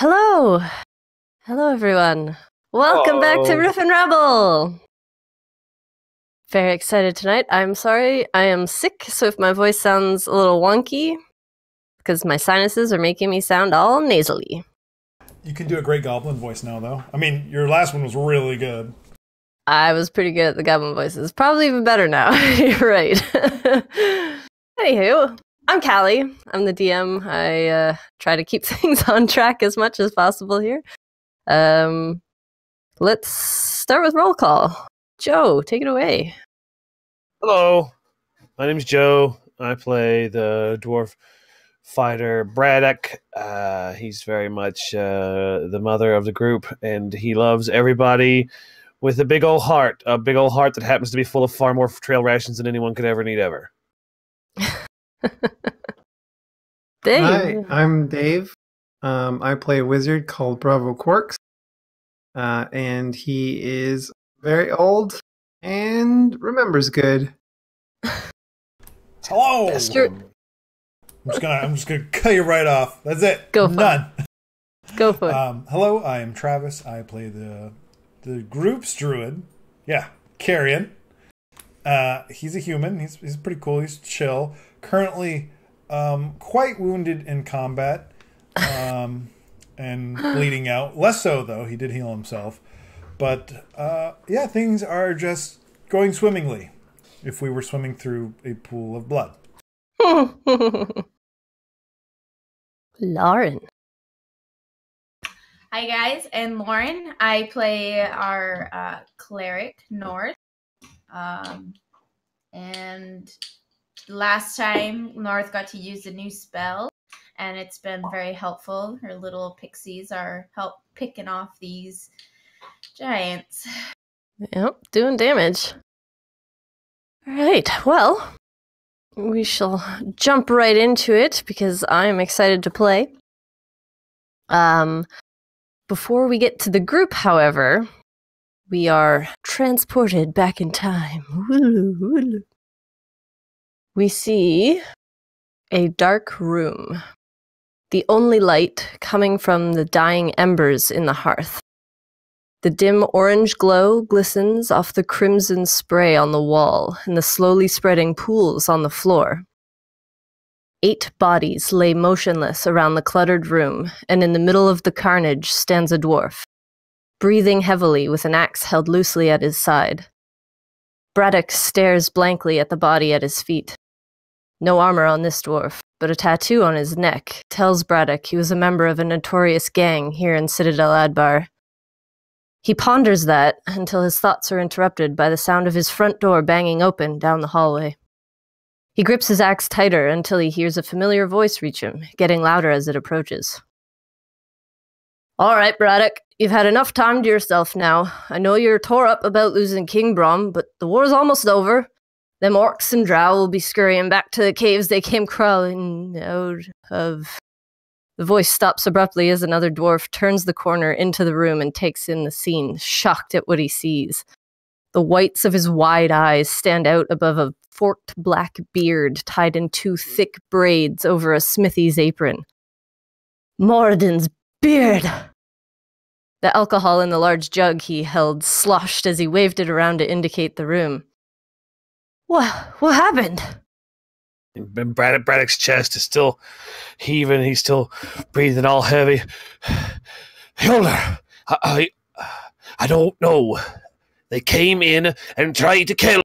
Hello! Hello, everyone. Welcome back to Hello. Riff and Rebel! Very excited tonight. I'm sorry, I am sick, so if my voice sounds a little wonky, because my sinuses are making me sound all nasally. You can do a great goblin voice now, though. I mean, your last one was really good. I was pretty good at the goblin voices. Probably even better now. You're right. Anywho, I'm Callie. I'm the DM. I try to keep things on track as much as possible here. Let's start with roll call. Joe, take it away. Hello, my name's Joe. I play the dwarf fighter Braddock. He's very much the mother of the group, and he loves everybody with a big old heart. A big old heart that happens to be full of far more trail rations than anyone could ever need ever. Dave. Hi, I'm Dave. I play a wizard called Bravo Quarks, and he is very old and remembers good. Hello. That's true. I'm just gonna cut you right off. That's it. Go for None. Go for it. Hello, I am Travis. I play the group's druid. Yeah, Carrion. He's a human. He's pretty cool. He's chill. Currently, quite wounded in combat, and bleeding out. Less so though. He did heal himself. But yeah, things are just going swimmingly. If we were swimming through a pool of blood. Lauren. Hi guys, and Lauren. I play our cleric, North. And last time, North got to use a new spell, and it's been very helpful. Her little pixies are help picking off these giants. Yep, doing damage. Alright, well, we shall jump right into it because I'm excited to play. Before we get to the group, however, we are transported back in time. We see a dark room. The only light coming from the dying embers in the hearth. The dim orange glow glistens off the crimson spray on the wall and the slowly spreading pools on the floor. 8 bodies lay motionless around the cluttered room, and in the middle of the carnage stands a dwarf, breathing heavily with an axe held loosely at his side. Braddock stares blankly at the body at his feet. No armor on this dwarf, but a tattoo on his neck tells Braddock he was a member of a notorious gang here in Citadel Adbar. He ponders that until his thoughts are interrupted by the sound of his front door banging open down the hallway. He grips his axe tighter until he hears a familiar voice reach him, getting louder as it approaches. All right, Braddock, you've had enough time to yourself now. I know you're tore up about losing King Brom, but the war's almost over. Them orcs and drow will be scurrying back to the caves they came crawling out of. The voice stops abruptly as another dwarf turns the corner into the room and takes in the scene, shocked at what he sees. The whites of his wide eyes stand out above a forked black beard tied in 2 thick braids over a smithy's apron. Moradin's beard! The alcohol in the large jug he held sloshed as he waved it around to indicate the room. What happened? And Braddock's chest is still heaving. He's still breathing all heavy. Hilda, I don't know. They came in and tried to kill.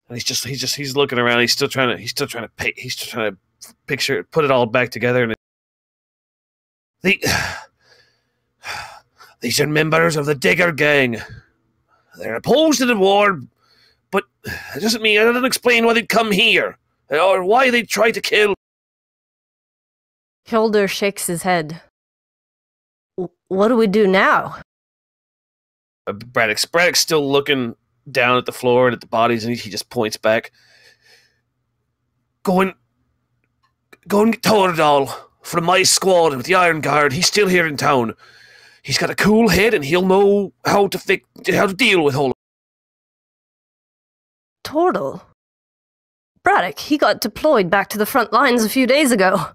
And he's looking around. He's still trying to picture, put it all back together. And these are members of the Digger gang. They're opposed to the war, but it doesn't explain why they'd come here or why they'd try to kill. Hilder shakes his head. What do we do now? Braddock's still looking down at the floor and at the bodies, and he just points back. Go and get Tordal from my squad with the Iron Guard. He's still here in town. He's got a cool head, and he'll know how to deal with all. Tordal? Braddock, he got deployed back to the front lines a few days ago.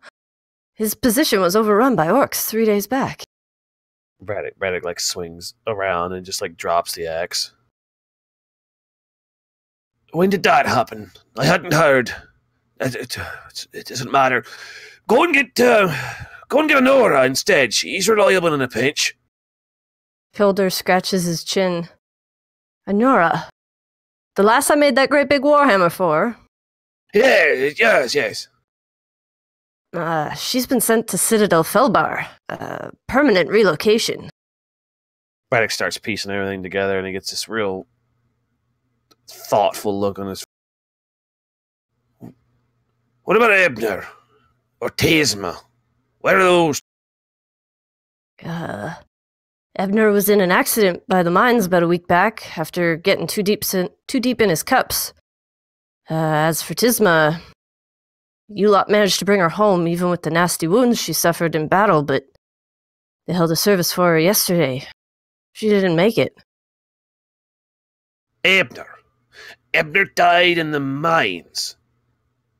His position was overrun by orcs 3 days back. Braddock like swings around and just like drops the axe. When did that happen? I hadn't heard. It doesn't matter. Go and get Honora instead. She's reliable in a pinch. Hildur scratches his chin. Honora, the lass I made that great big warhammer for. Yeah, yes. She's been sent to Citadel Felbar. Permanent relocation. Braddock starts piecing everything together, and he gets this real thoughtful look on his. What about Ebner? Or Tezma? Where are those? Ebner was in an accident by the mines about a week back after getting too deep in his cups. As for Tizma, you lot managed to bring her home even with the nasty wounds she suffered in battle, but they held a service for her yesterday. She didn't make it. Ebner died in the mines.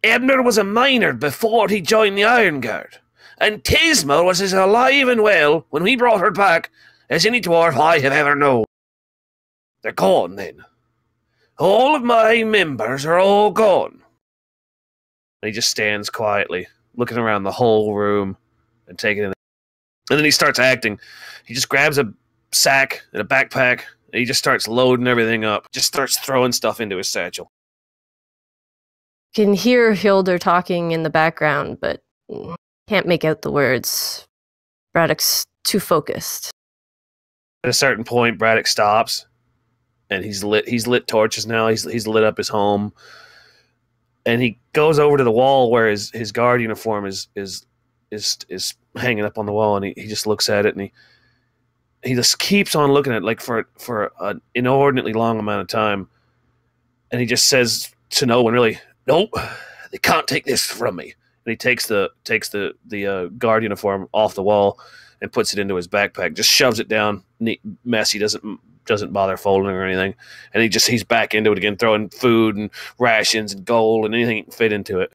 Ebner was a miner before he joined the Iron Guard, and Tizma was as alive and well when we brought her back as any dwarf I have ever known. They're gone then. All of my members are all gone. And he just stands quietly, looking around the whole room and taking it in. And then he starts acting. He just grabs a sack and a backpack, and he just starts loading everything up. Just starts throwing stuff into his satchel. Can hear Hildur talking in the background, but can't make out the words. Braddock's too focused. At a certain point, Braddock stops, and he's lit torches now. He's lit up his home, and he goes over to the wall where his guard uniform is hanging up on the wall, and he just looks at it, and he just keeps on looking at it like for an inordinately long amount of time, and he just says to no one really, "Nope, they can't take this from me." And he takes the guard uniform off the wall and puts it into his backpack. Just shoves it down, messy, doesn't bother folding or anything. And he's back into it again, throwing food and rations and gold and anything he can fit into it.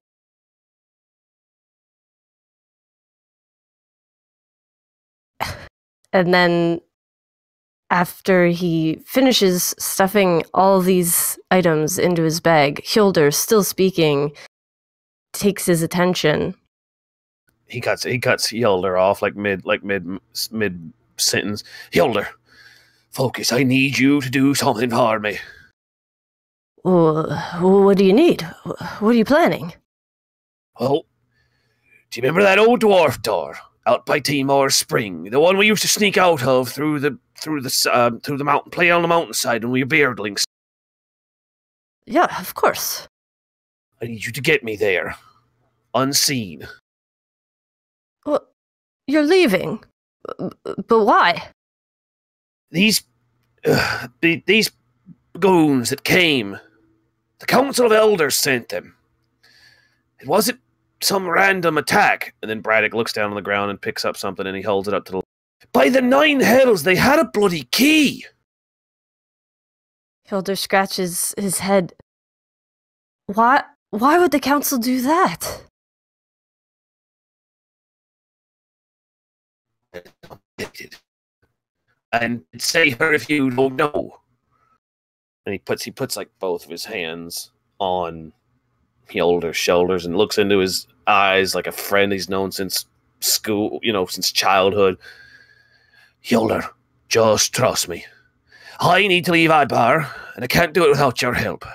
And then after he finishes stuffing all these items into his bag, Hildur, still speaking, takes his attention. He cuts Hildur off like mid sentence. Hildur, focus. I need you to do something for me. What do you need? What are you planning? Well, do you remember that old dwarf door out by Timor Spring, the one we used to sneak out of through the mountain, play on the mountainside when we were beardlings? Yeah, of course. I need you to get me there, unseen. Well, you're leaving, but why? These goons that came, the Council of Elders sent them. It wasn't some random attack. And then Braddock looks down on the ground and picks up something, and he holds it up to the... By the 9 hells, they had a bloody key! Hildur scratches his head. Why would the council do that? And say her if you don't know. And he puts like both of his hands on Hildur's shoulders and looks into his eyes like a friend he's known since school, since childhood. Hildur, just trust me. I need to leave Adbar, and I can't do it without your help.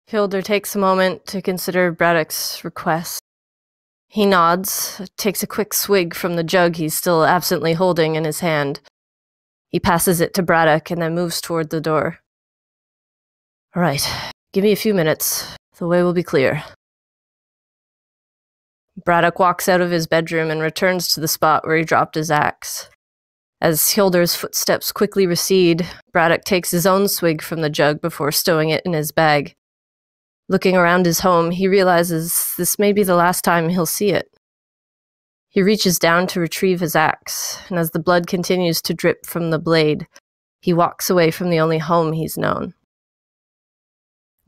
Hildur takes a moment to consider Braddock's request. He nods, takes a quick swig from the jug he's still absently holding in his hand. He passes it to Braddock and then moves toward the door. All right, give me a few minutes. The way will be clear. Braddock walks out of his bedroom and returns to the spot where he dropped his axe. As Hildur's footsteps quickly recede, Braddock takes his own swig from the jug before stowing it in his bag. Looking around his home, he realizes this may be the last time he'll see it. He reaches down to retrieve his axe, and as the blood continues to drip from the blade, he walks away from the only home he's known.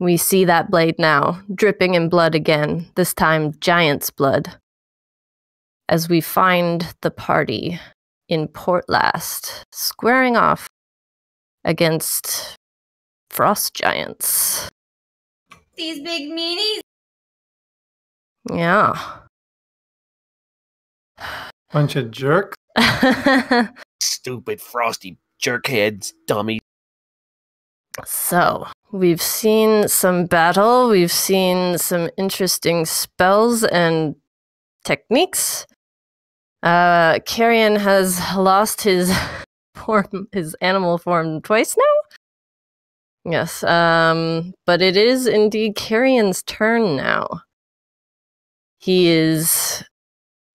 We see that blade now, dripping in blood again, this time giant's blood, as we find the party in Port Last, squaring off against frost giants. These big meanies. Yeah. Bunch of jerks. Stupid frosty jerkheads, dummy. So, we've seen some battle, we've seen some interesting spells and techniques. Carrion has lost his his animal form twice now? Yes, but it is indeed Carrion's turn now. He is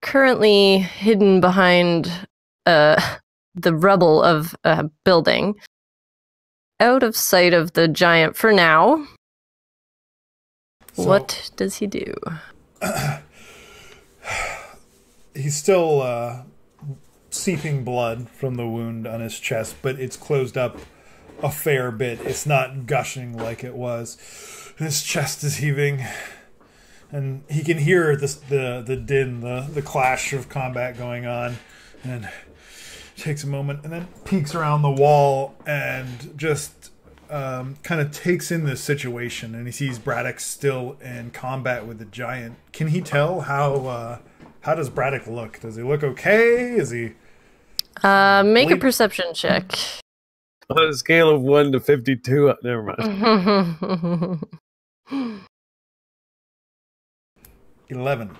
currently hidden behind the rubble of a building, out of sight of the giant for now. So, what does he do? He's still seeping blood from the wound on his chest, but it's closed up a fair bit. It's not gushing like it was. His chest is heaving, and he can hear the din, the clash of combat going on, and takes a moment and then peeks around the wall and just kind of takes in this situation, and he sees Braddock still in combat with the giant. Can he tell how does Braddock look? Does he look okay? Is he make a perception check. On a scale of 1 to 52, never mind. 11?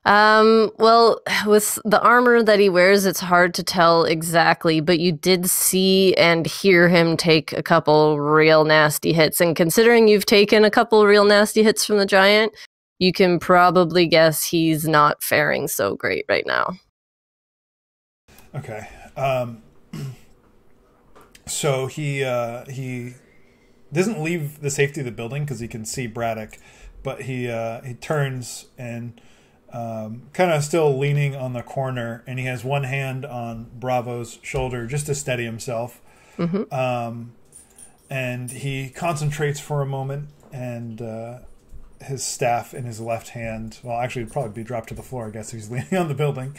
Well, with the armor that he wears, it's hard to tell exactly, but you did see and hear him take a couple real nasty hits. And considering you've taken a couple real nasty hits from the giant, you can probably guess he's not faring so great right now. Okay. So he doesn't leave the safety of the building because he can see Braddock, but he turns and kind of still leaning on the corner, and he has one hand on Bravo's shoulder just to steady himself. Mm-hmm. And he concentrates for a moment, and his staff in his left hand, well, actually it'd probably be dropped to the floor, I guess, if he's leaning on the building.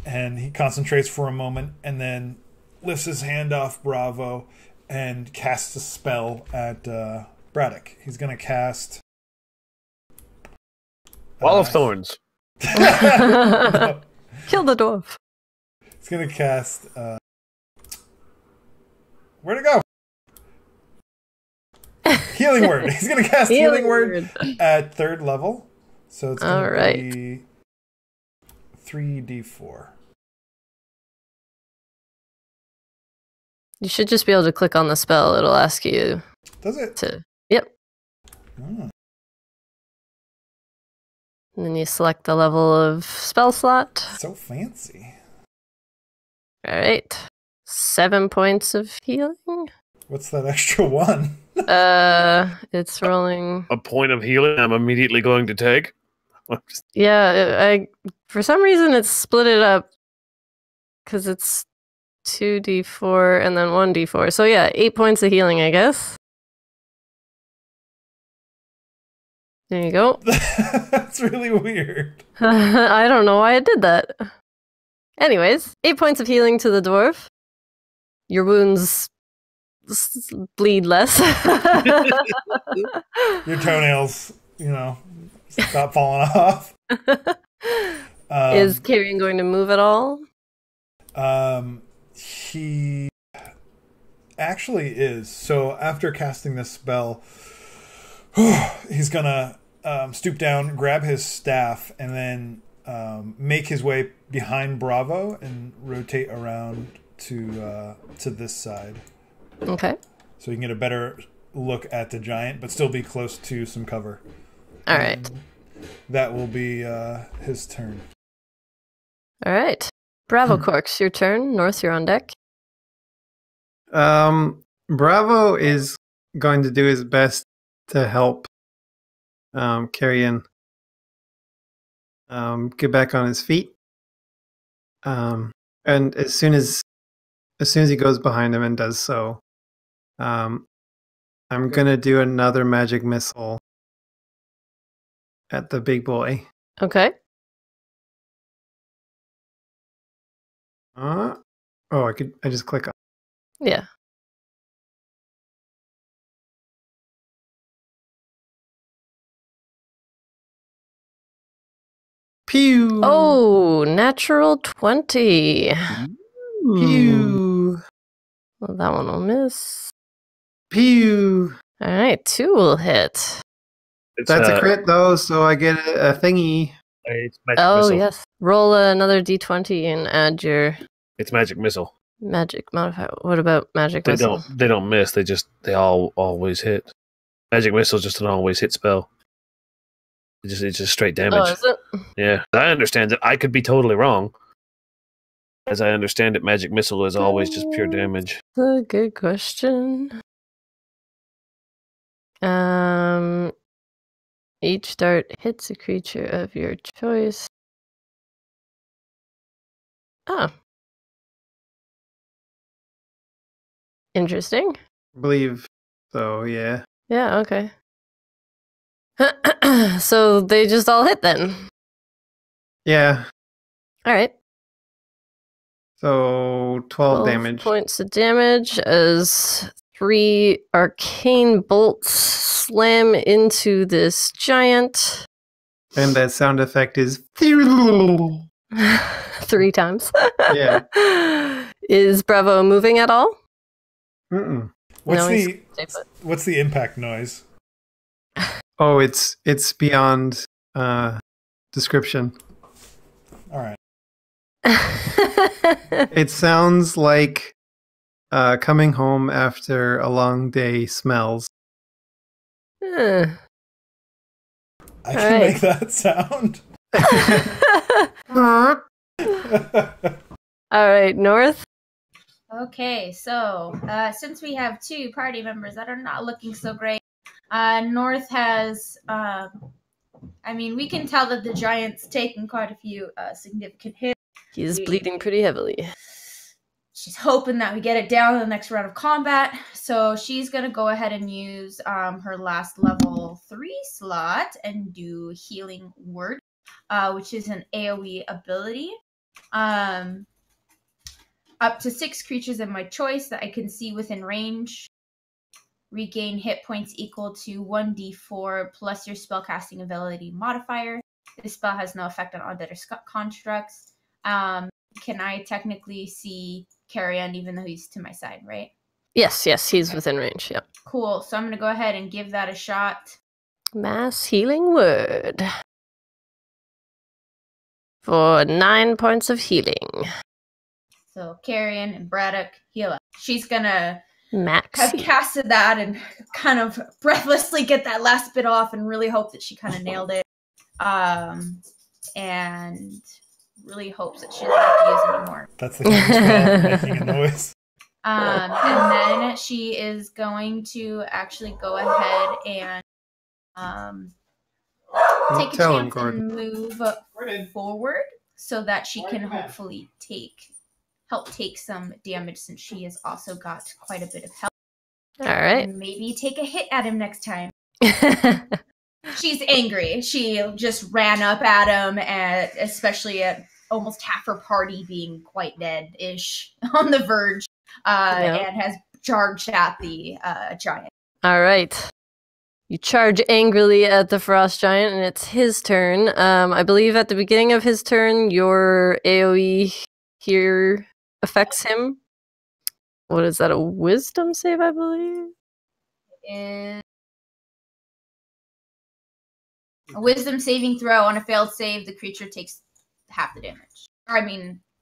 And he concentrates for a moment and then lifts his hand off Bravo and casts a spell at Braddock. He's going to cast Wall of Thorns. No. Kill the dwarf. He's going to cast where'd it go? Healing Word. He's going to cast Healing Word at 3rd level. So it's going to be 3d4. You should just be able to click on the spell. It'll ask you. Does it? Yep. Oh. And then you select the level of spell slot. So fancy. All right. 7 points of healing. What's that extra one? It's rolling. A point of healing I'm immediately going to take. Yeah, I for some reason it's split it up because it's 2d4 and then 1d4. So yeah, 8 points of healing, I guess. There you go. That's really weird. I don't know why I did that. Anyways, 8 points of healing to the dwarf. Your wounds bleed less. Your toenails, stop falling off. Is Carrion going to move at all? He actually is. So after casting this spell, he's gonna stoop down, grab his staff, and then make his way behind Bravo and rotate around to this side. Okay. So he can get a better look at the giant, but still be close to some cover. All right. That will be his turn. All right. Bravo Corks, your turn. North, you're on deck. Bravo is going to do his best to help Carrion get back on his feet. And as soon as he goes behind him and does so, I'm gonna do another magic missile at the big boy. Okay. I just click on. Yeah. Pew! Oh, natural 20. Pew! Well, that one will miss. Pew! All right, 2 will hit. It's, That's a crit though, so I get a thingy. It's magic Oh, missile. yes. Roll another d20 and add your It's magic missile. magic modifier. What about magic They missile? don't miss. They always hit. Magic missile is just an always hit spell. It's just straight damage. Oh, is it? Yeah, I understand it. I could be totally wrong. As I understand it, magic missile is always just pure damage. That's a good question. Each dart hits a creature of your choice. Oh. Interesting. I believe so, yeah. Yeah, okay. So they just all hit then. Yeah. All right. So 12 damage. Points of damage as 3 arcane bolts slam into this giant. And that sound effect is 3 times. Yeah. Is Bravo moving at all? Mm-mm. What's the impact noise? Oh, it's beyond description. All right. It sounds like coming home after a long day smells. I can make that sound. All right, North. Okay, so since we have 2 party members that are not looking so great, North has, we can tell that the giant's taken quite a few significant hits. He's bleeding pretty heavily. She's hoping that we get it down in the next round of combat, so she's going to go ahead and use her last level 3 slot and do Healing Word, which is an AoE ability. Up to 6 creatures of my choice that I can see within range regain hit points equal to 1d4 plus your spellcasting ability modifier. This spell has no effect on undead or constructs. Can I technically see Carrion even though he's to my side, right? Yes, he's within range, yep. Cool, so I'm going to go ahead and give that a shot. Mass Healing Word. For 9 points of healing. So Carrion and Braddock heal up. She's going to Max have casted that and kind of breathlessly get that last bit off and really hope that she kind of nailed it. And really hopes that she doesn't have to use it anymore. That's the kind of spell making a noise. And then she is going to actually go ahead and take a chance and move forward so that she can hopefully help take some damage since she has also got quite a bit of health. All right. And maybe take a hit at him next time. She's angry. She just ran up at him, and especially at almost half her party being quite dead-ish on the verge, and has charged at the giant. All right. You charge angrily at the frost giant, and it's his turn. I believe at the beginning of his turn, your AoE here affects him. What is that, a wisdom save, I believe? Is a wisdom saving throw. On a failed save, the creature takes half the damage.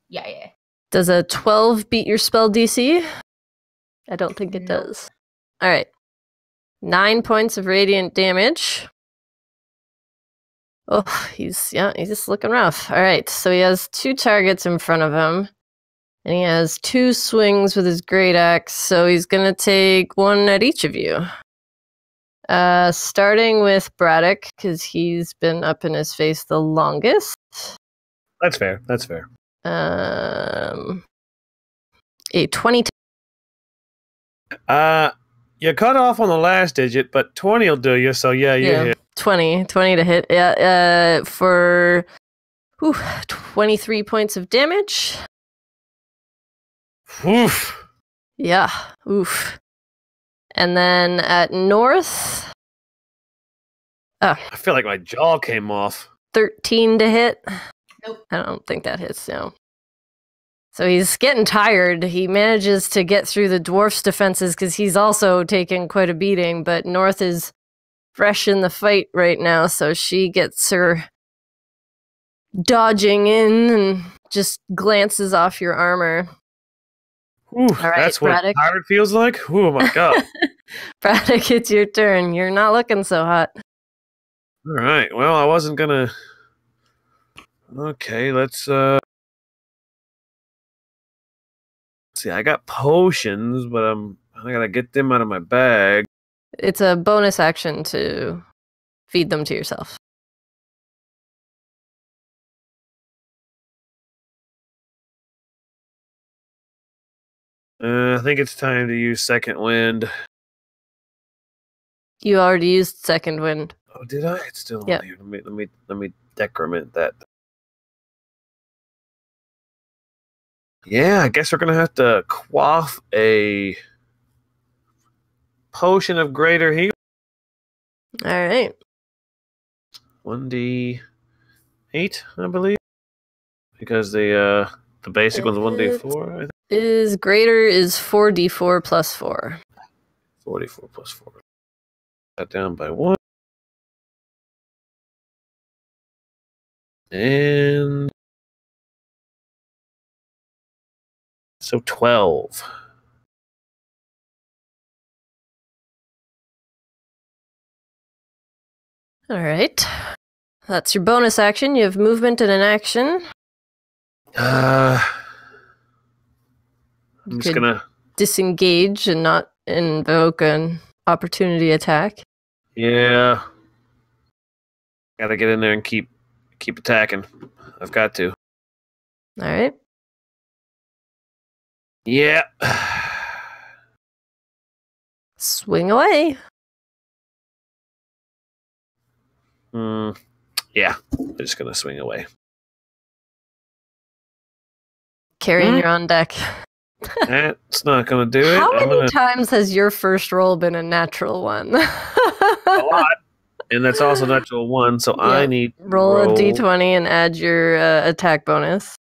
Yeah. Does a 12 beat your spell DC? I don't think it does. All right. 9 points of radiant damage. Oh, he's just looking rough. All right, so he has 2 targets in front of him. And he has 2 swings with his great axe, so he's going to take 1 at each of you. Starting with Braddock, because he's been up in his face the longest. That's fair. A 22. You cut off on the last digit, but 20 will do you, so yeah, you hit. 20 to hit. Yeah, for 23 points of damage. Oof. Yeah, oof. And then at North... I feel like my jaw came off. 13 to hit. Nope. I don't think that hits, no. So he's getting tired. He manages to get through the dwarf's defenses because he's also taken quite a beating, but North is fresh in the fight right now, so she gets her dodging in and just glances off your armor. Ooh, right, that's what Braddock. tired feels like? Oh my god. Braddock, it's your turn. You're not looking so hot. Alright, well, I wasn't gonna... Okay, let's, see, I got potions, but I gotta get them out of my bag. It's a bonus action to feed them to yourself. I think it's time to use second wind. You already used second wind. Oh, did I? It's still Yep. on here. Let me decrement that. Yeah, I guess we're gonna have to quaff a potion of greater heal. All right. 1d8, I believe, because the basic one's 1d4. I think. Is greater is 4d4 plus 4. 44 plus 4. That down by 1. And so 12. All right. That's your bonus action. You have movement and an action. I'm just could gonna disengage and not invoke an opportunity attack. Yeah. Gotta get in there and keep attacking. I've got to. All right. Yeah. Swing away. Yeah. I'm just gonna swing away. Carrying you're on deck. That's not gonna do it. How many times has your first roll been a natural one? A lot. And that's also natural 1, so Yeah. I need to roll a d20 and add your attack bonus.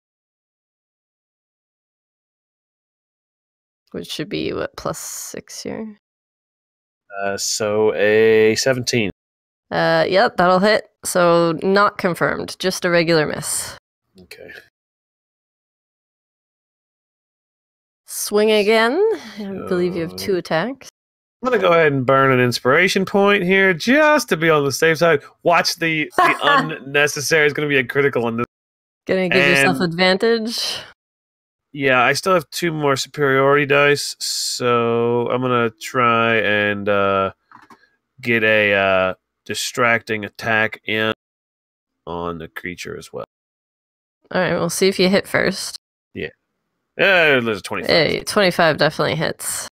Which should be, what, +6 here? So a 17. Yep, that'll hit. So not confirmed, just a regular miss. Okay. Swing again. I believe you have 2 attacks. I'm gonna go ahead and burn an inspiration point here, just to be on the safe side. Watch the unnecessary. It's gonna be a critical on this. Gonna give yourself advantage. Yeah, I still have 2 more superiority dice, so I'm gonna try and get a distracting attack in on the creature as well. All right, we'll see if you hit first. Yeah. There's a 25. Hey, 25 definitely hits.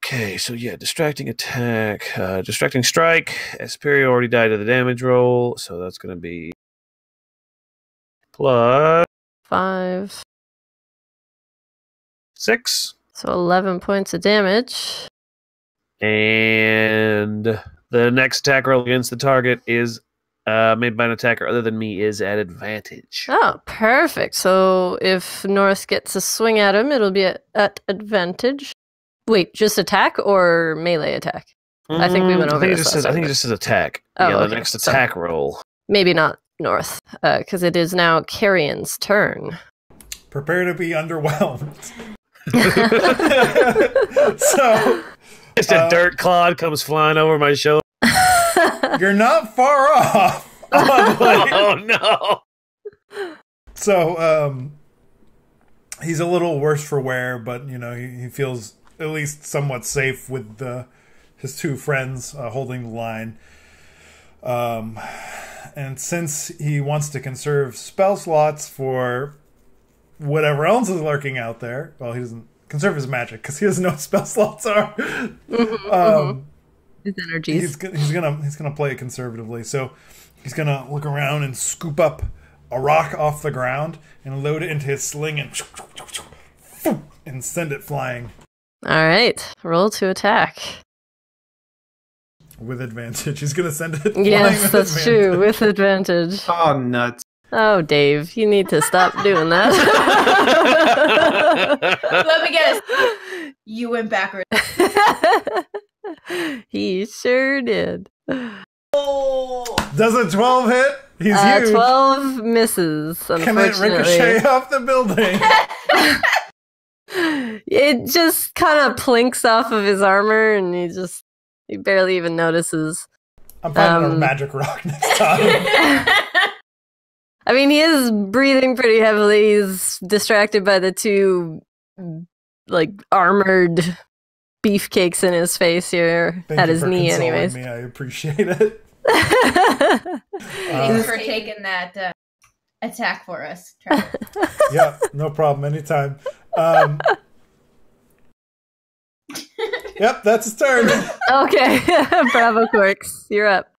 Okay, so yeah, distracting attack, distracting strike, a superiority die to the damage roll, so that's going to be plus 5. 6. So 11 points of damage. And the next attack roll against the target is made by an attacker other than me is at advantage. Oh, perfect. So if North gets a swing at him, it'll be at advantage. Wait, just attack or melee attack? I think we went over this. I think it just says attack. Oh, yeah, the okay. next attack roll. Maybe not North, because it is now Carrion's turn. Prepare to be underwhelmed. So, Just a dirt clod comes flying over my shoulder. you're not far off. Oh no! So, he's a little worse for wear, but you know he feels at least somewhat safe with his 2 friends holding the line. And since he wants to conserve spell slots for whatever else is lurking out there, well, he doesn't conserve his magic because he doesn't know what spell slots are. His energies. He's gonna play it conservatively. So he's gonna look around and scoop up a rock off the ground and load it into his sling and send it flying All right, roll to attack. with advantage. He's gonna send it flying Yes, with that's advantage. true, with advantage. Oh, nuts. Oh, Dave, you need to stop doing that. Let me guess. You went backwards. He sure did. Does a 12 hit? He's huge. 12 misses, Can it unfortunately. ricochet off the building? It just kind of plinks off of his armor, and he barely even notices. I'm finding a magic rock next time. I mean, he is breathing pretty heavily. He's distracted by the two, like, armored beefcakes in his face here, Thank at you his for knee, consoling anyways. me. I appreciate it. Thanks for taking that attack for us, Travis. Yeah, no problem. Anytime. Yep, that's his turn. Okay, bravo, Quarks. You're up.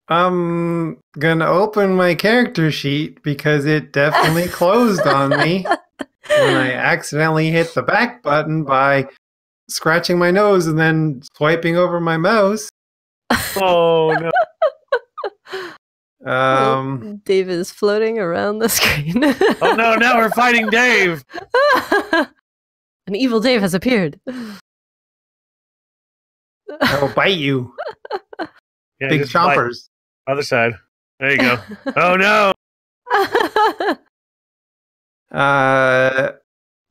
I'm gonna open my character sheet because it definitely closed on me when I accidentally hit the back button by scratching my nose and then swiping over my mouse. Oh no! Dave is floating around the screen. Oh no! Now we're fighting Dave. An evil Dave has appeared. I will bite you, Yeah, big just bite. chompers. Other side. There you go. Oh no!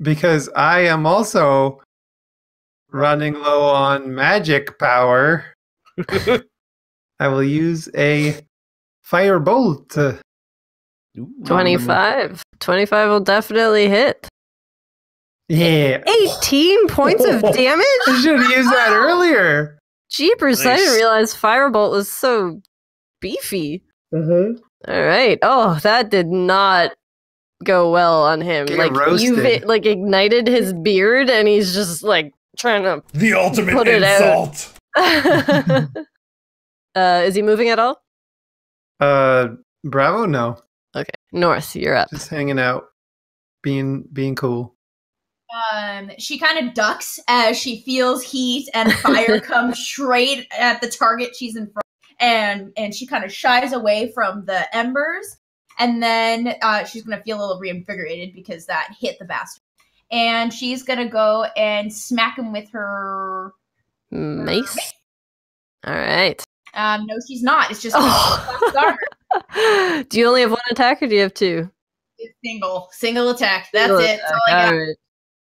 Because I am also running low on magic power, I will use a firebolt. 25. 25 will definitely hit. Yeah. 18 points of damage? I should have used that earlier. Jeepers, I Nice. didn't realize Firebolt was so beefy. Mm-hmm. All right. Oh, that did not go well on him. Get Like roasted. you've ignited his beard, and he's just like trying to. The ultimate Put it out. insult. Is he moving at all? Bravo? No. Okay, North, you're up. Just hanging out. Being cool. She kind of ducks as she feels heat and fire come straight at the target she's in front, and she kind of shies away from the embers, and then she's gonna feel a little reinvigorated because that hit the bastard, and she's gonna go and smack him with her Mace. All right. No, she's not. It's just armor. Do you only have one attack, or do you have two? It's single attack. That's it. That's all I got. Alright.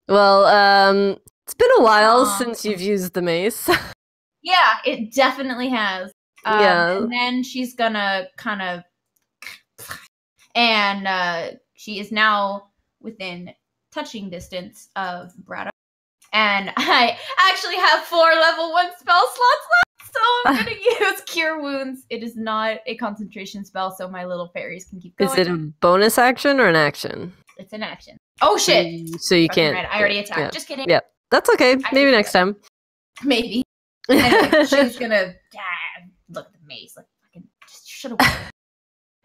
Well, it's been a while since you've used the mace. Yeah, it definitely has. Yeah. And then she's gonna kind of, and she is now within touching distance of Braddock. And I actually have 4 level 1 spell slots left, so I'm gonna use Cure Wounds. It is not a concentration spell, so my little fairies can keep going. Is it a bonus action or an action? It's an action. Oh shit! So you Fucking can't. right, I already attacked. Yeah. Just kidding. Yeah. That's okay. Maybe can next time. Maybe. Anyway, she's gonna look at the mace. Like fucking, just should have.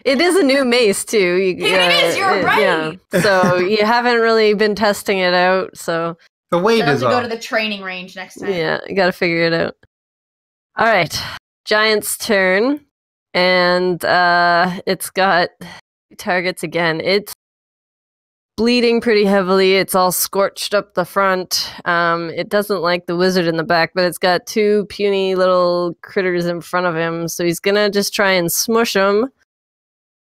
It is a new mace too. It is, you're right. Yeah. So you haven't really been testing it out. So The weight I'll have is to go off. to the training range next time. yeah, you got to figure it out. All right, Giant's turn, and it's got targets again. It's bleeding pretty heavily. It's all scorched up the front. It doesn't like the wizard in the back, but it's got 2 puny little critters in front of him. So he's gonna just try and smush them.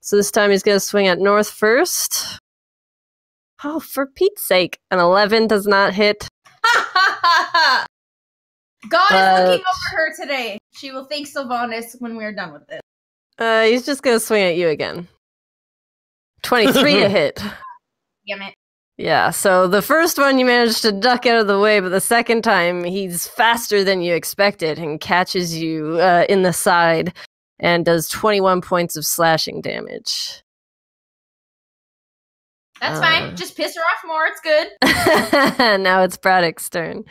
So this time he's gonna swing at North first. Oh, for Pete's sake. An 11 does not hit. God But- is looking over her today. She will thank Sylvanas when we're done with this. He's just gonna swing at you again. 23 to hit. Damn it. Yeah, so the first one you managed to duck out of the way, but the second time he's faster than you expected and catches you in the side and does 21 points of slashing damage. That's fine. Just piss her off more. It's good. Now it's Braddock's turn.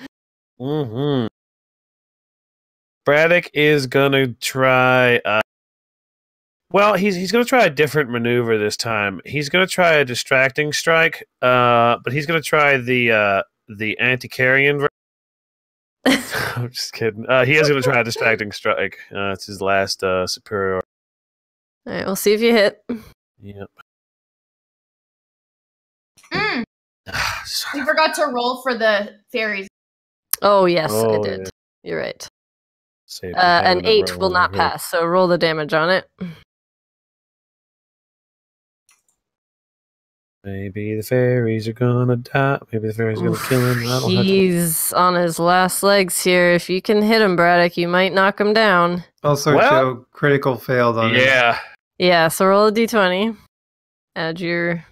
Mm-hmm. Braddock is gonna try. Well, he's gonna try a different maneuver this time. He's gonna try a distracting strike. But he's gonna try the anti-carrion version. I'm just kidding. He is gonna try a distracting strike. It's his last superior. All right, we'll see if you hit. Yep. We forgot to roll for the fairies. Oh, yes, I Oh, did. yeah. You're right. Saved An having 8 to will roll not over here. pass, so roll the damage on it. Maybe the fairies are gonna die. Maybe the fairies are gonna kill him. I don't have to. He's on his last legs here. If you can hit him, Braddock, you might knock him down. Also, Well- Joe, critical failed on it. Yeah. Yeah, so roll a d20. Add your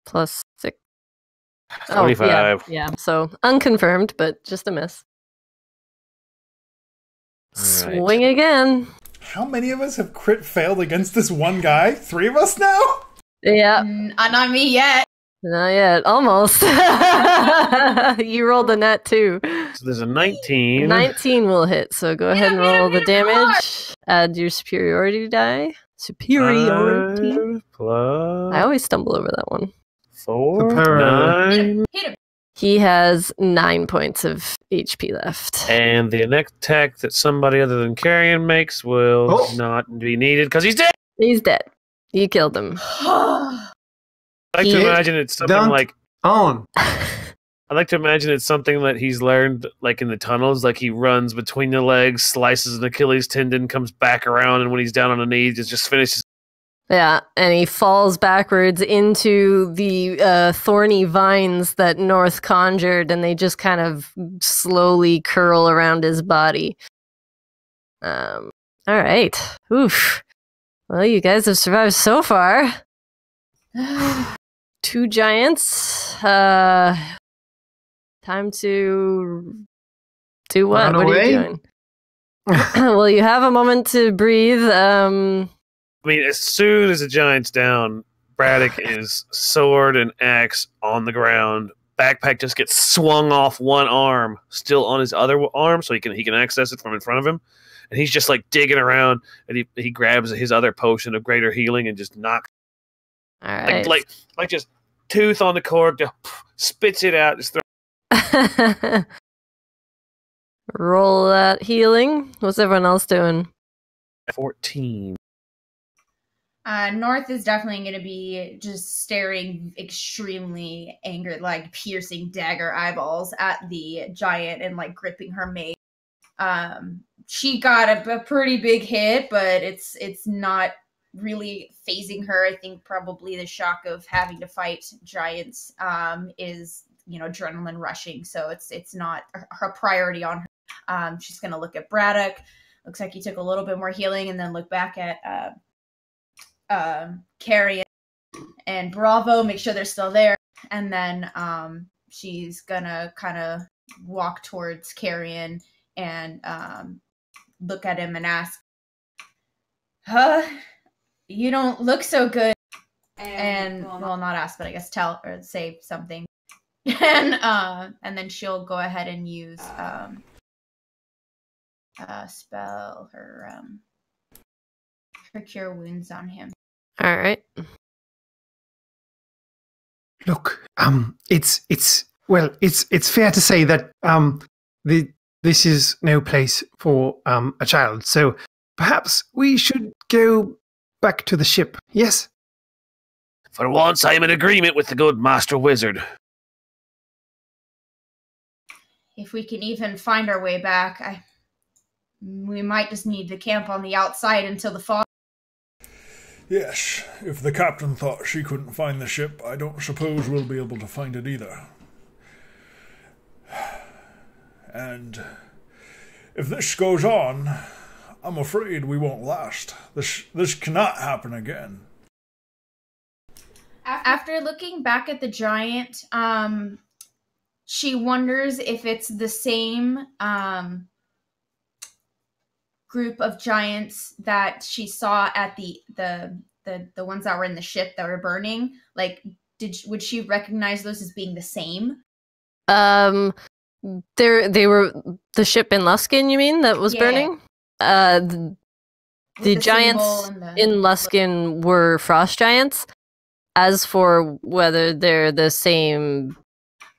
plus 6. 25. Yeah, so unconfirmed, but just a miss. All right. Swing again. How many of us have crit failed against this one guy? 3 of us now? Yeah, Not me yet. not yet. Almost. You rolled a net too. So there's a 19. 19 will hit, so go ahead and roll the damage. Add your superiority die. Superiority. 5 plus I always stumble over that one. 4, Super. 9. Hit him. He has 9 points of HP left. And the next attack that somebody other than Carrion makes will Oh. not be needed because he's dead. He's dead. You killed him. I like to He- imagine it's something Don't- like On. I like to imagine it's something that he's learned, like in the tunnels, like he runs between the legs, slices an Achilles tendon, comes back around, and when he's down on the knees, it just finishes. Yeah, and he falls backwards into the thorny vines that North conjured, and they just kind of slowly curl around his body. All right. Oof. Well, you guys have survived so far. 2 giants. Time to do what? Run What are away? you doing? Well, you have a moment to breathe. I mean, as soon as the giant's down, Braddock is sword and axe on the ground. Backpack just gets swung off one arm, still on his other arm, so he can access it from in front of him. And he's just like digging around, and he grabs his other potion of greater healing and just knocks All right. like just tooth on the cork, just spits it out. Just Roll that healing. What's everyone else doing? 14. North is definitely going to be just staring extremely angered, like piercing dagger eyeballs at the giant and like gripping her mace. She got a pretty big hit, but it's not really phasing her. I think probably the shock of having to fight giants is, adrenaline rushing, so it's not her priority on her. She's going to look at Braddock. Looks like he took a little bit more healing, and then look back at Carrion and Bravo, make sure they're still there, and then she's gonna kind of walk towards Carrion and look at him and ask, you don't look so good. And well, not ask, but I guess tell or say something. And then she'll go ahead and use spell her cure wounds on him. All right. Look, it's fair to say that this is no place for a child. So perhaps we should go back to the ship. Yes. For once, I am in agreement with the good Master Wizard. If we can even find our way back, we might just need to camp on the outside until the fog. Yes, if the captain thought she couldn't find the ship, I don't suppose we'll be able to find it either. And if this goes on, I'm afraid we won't last. This cannot happen again. After looking back at the giant, she wonders if it's the same group of giants that she saw at the ones that were in the ship that were burning. Like, would she recognize those as being the same? They were the ship in Luskin, you mean, that was Yeah. burning? The With giants symbol and the- in Luskin were frost giants. As for whether they're the same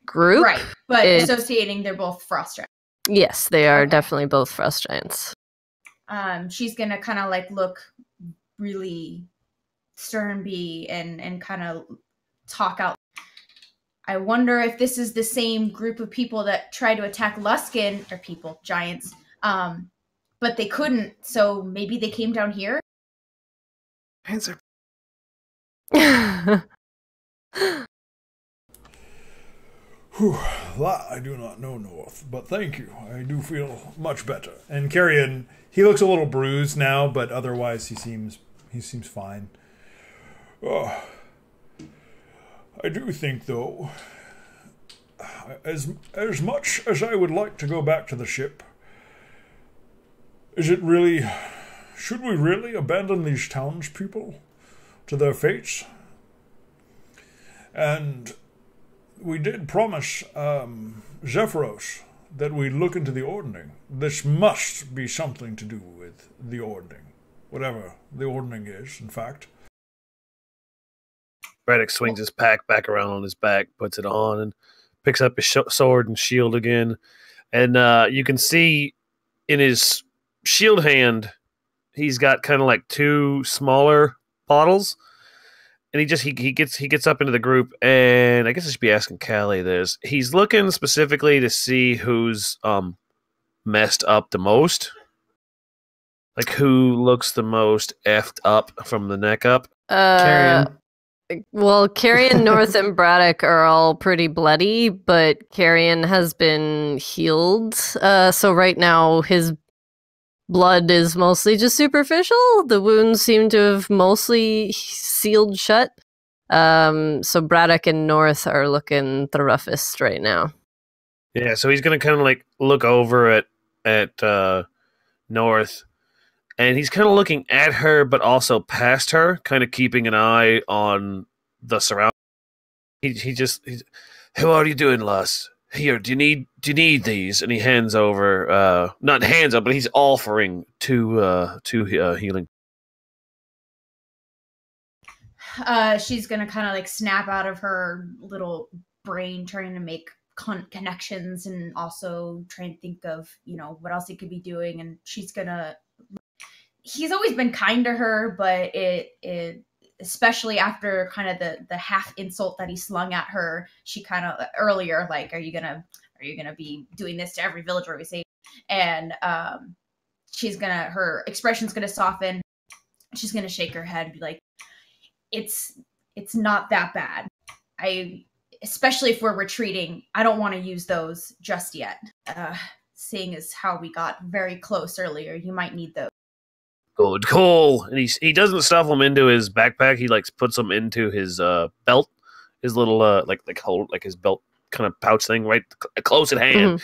group, right, but associating they're both frost giants. Yes, they are Okay. definitely both frost giants. She's gonna kind of like look really stern-y and kind of talk out. I wonder if this is the same group of people that tried to attack Luskin, or people, giants, but they couldn't, so maybe they came down here? Answer. Whew, that I do not know, North, but thank you. I do feel much better. And Carrion, he looks a little bruised now, but otherwise he seems fine. Oh, I do think, though, as much as I would like to go back to the ship, should we really abandon these townspeople to their fates? And we did promise Zephyros that we'd look into the ordning. This must be something to do with the ordning. Whatever the ordning is, in fact. Braddock swings his pack back around on his back, puts it on, and picks up his sword and shield again. And you can see in his shield hand, he's got kind of like two smaller bottles. And he gets up into the group, and I guess I should be asking Callie this. He's looking specifically to see who's messed up the most. Like who looks the most effed up from the neck up. Carrion. Well, Carrion, North, and Braddock are all pretty bloody, but Carrion has been healed. So right now his blood is mostly just superficial. The wounds seem to have mostly sealed shut. So Braddock and North are looking the roughest right now. Yeah, so he's gonna kind of like look over at North, and he's kind of looking at her, but also past her, kind of keeping an eye on the surroundings. He's how are you doing, lass? Here, do you need these? And he hands over, not hands up, but he's offering two healing. She's gonna kind of like snap out of her little brain, trying to make connections and also try and think of, what else he could be doing. And he's always been kind to her, but it especially after kind of the half insult that he slung at her, she kind of earlier, like, are you gonna be doing this to every villager we see? And her expression's gonna soften. She's gonna shake her head and be like, it's not that bad. Especially if we're retreating, I don't want to use those just yet. Seeing as how we got very close earlier, you might need those. Good call. And he doesn't stuff them into his backpack. He puts them into his belt, his little hold, like his belt kind of pouch thing, right close at hand.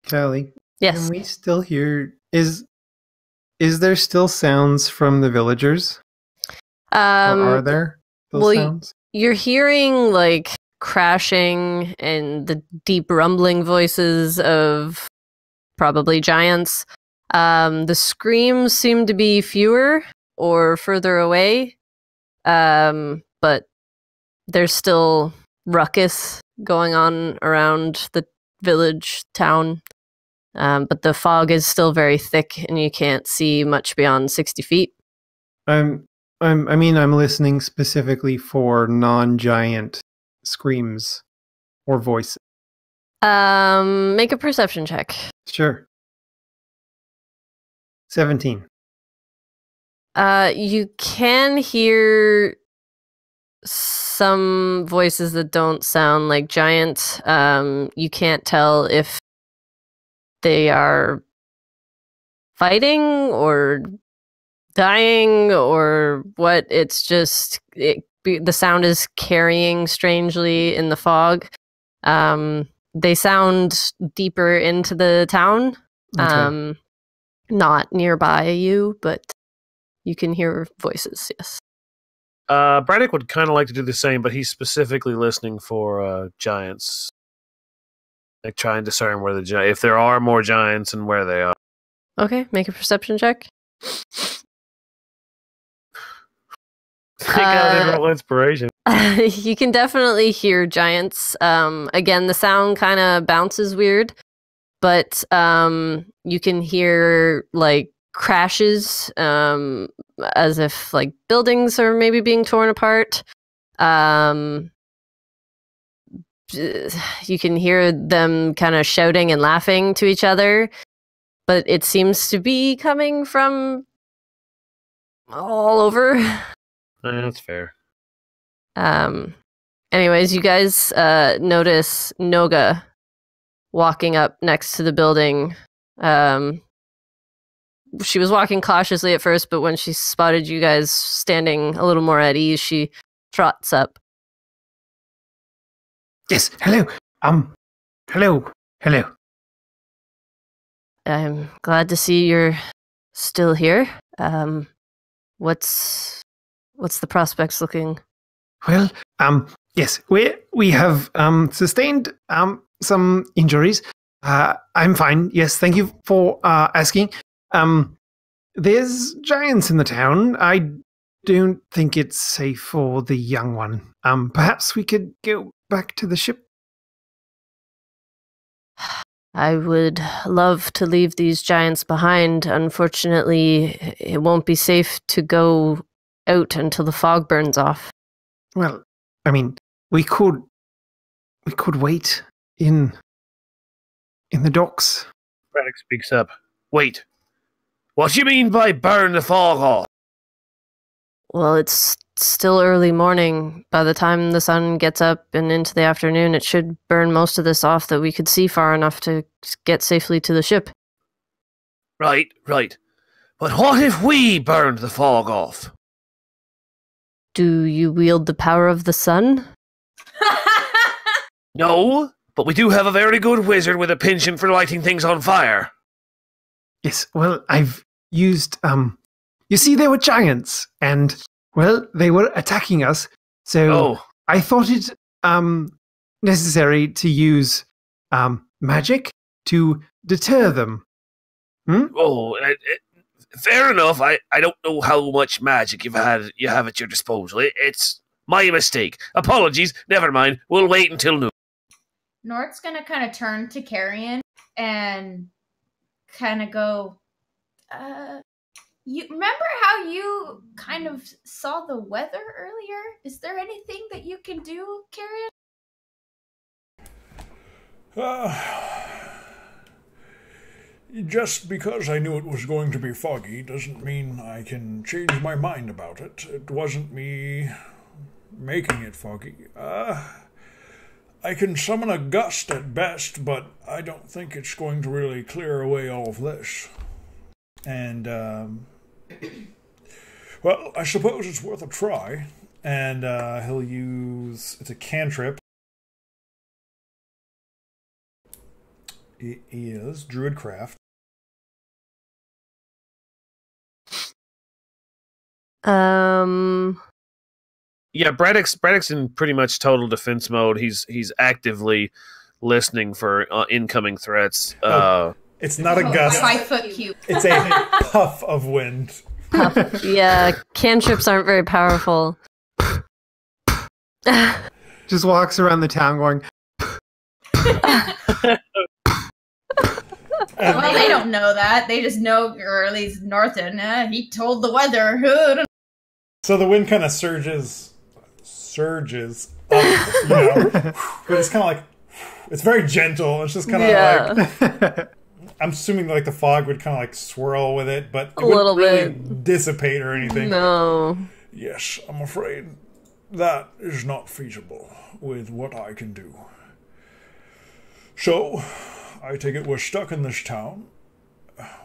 Callie, Yes. can we still hear? Is there still sounds from the villagers? Or are there those sounds? You're hearing like crashing and the deep rumbling voices of probably giants. The screams seem to be fewer or further away, but there's still ruckus going on around the village town. But the fog is still very thick, and you can't see much beyond 60 feet. I'm listening specifically for non-giant screams or voices. Make a perception check. Sure. 17. You can hear some voices that don't sound like giant. You can't tell if they are fighting or dying or what. It's just the sound is carrying strangely in the fog. They sound deeper into the town. Okay. Not nearby you, but you can hear voices, yes. Braddock would kind of like to do the same, but he's specifically listening for giants. Like, try and discern where if there are more giants and where they are. Okay, make a perception check. Think I did roll inspiration. You can definitely hear giants. Again, the sound kind of bounces weird, but you can hear like crashes, as if like buildings are maybe being torn apart. You can hear them kind of shouting and laughing to each other, but it seems to be coming from all over. That's fair. Anyways, you guys notice Noga walking up next to the building. She was walking cautiously at first, but when she spotted you guys standing a little more at ease, she trots up. Yes, hello. Hello. I'm glad to see you're still here. What's the prospects looking? Well, yes, we have sustained some injuries. I'm fine. Yes, thank you for asking. There's giants in the town. I don't think it's safe for the young one. Perhaps we could go back to the ship. I would love to leave these giants behind. Unfortunately, it won't be safe to go out until the fog burns off. Well, I mean, we could wait in the docks. Braddock speaks up. Wait. What do you mean by burn the fog off? Well, it's still early morning. By the time the sun gets up and into the afternoon, it should burn most of this off that we could see far enough to get safely to the ship. Right. But what if we burned the fog off? Do you wield the power of the sun? No, but we do have a very good wizard with a penchant for lighting things on fire. Yes, well, I've used, you see, there were giants, and, well, they were attacking us, so I thought it, necessary to use, magic to deter them. Fair enough. I don't know how much magic you have at your disposal. It's my mistake. Apologies. Never mind. We'll wait until noon. Nort's gonna kind of turn to Carrion and kind of go, you remember how you kind of saw the weather earlier? Is there anything that you can do, Carrion? Just because I knew it was going to be foggy doesn't mean I can change my mind about it. It wasn't me making it foggy. I can summon a gust at best, but I don't think it's going to really clear away all of this. And, well, I suppose it's worth a try. And he'll use... It's a cantrip. It is Druidcraft. Yeah, Braddock's in pretty much total defense mode. He's actively listening for incoming threats. It's not a gust. 5 foot cube. It's a puff of wind. Yeah, cantrips aren't very powerful. Just walks around the town going... Well, they don't know that. They just know, or at least Norton, he told the weather. So the wind kind of surges up, but it's kind of like, it's very gentle. It's just kind of like, I'm assuming like the fog would kind of like swirl with it, but it wouldn't really dissipate or anything. No. Yes, I'm afraid that is not feasible with what I can do. So, I take it we're stuck in this town.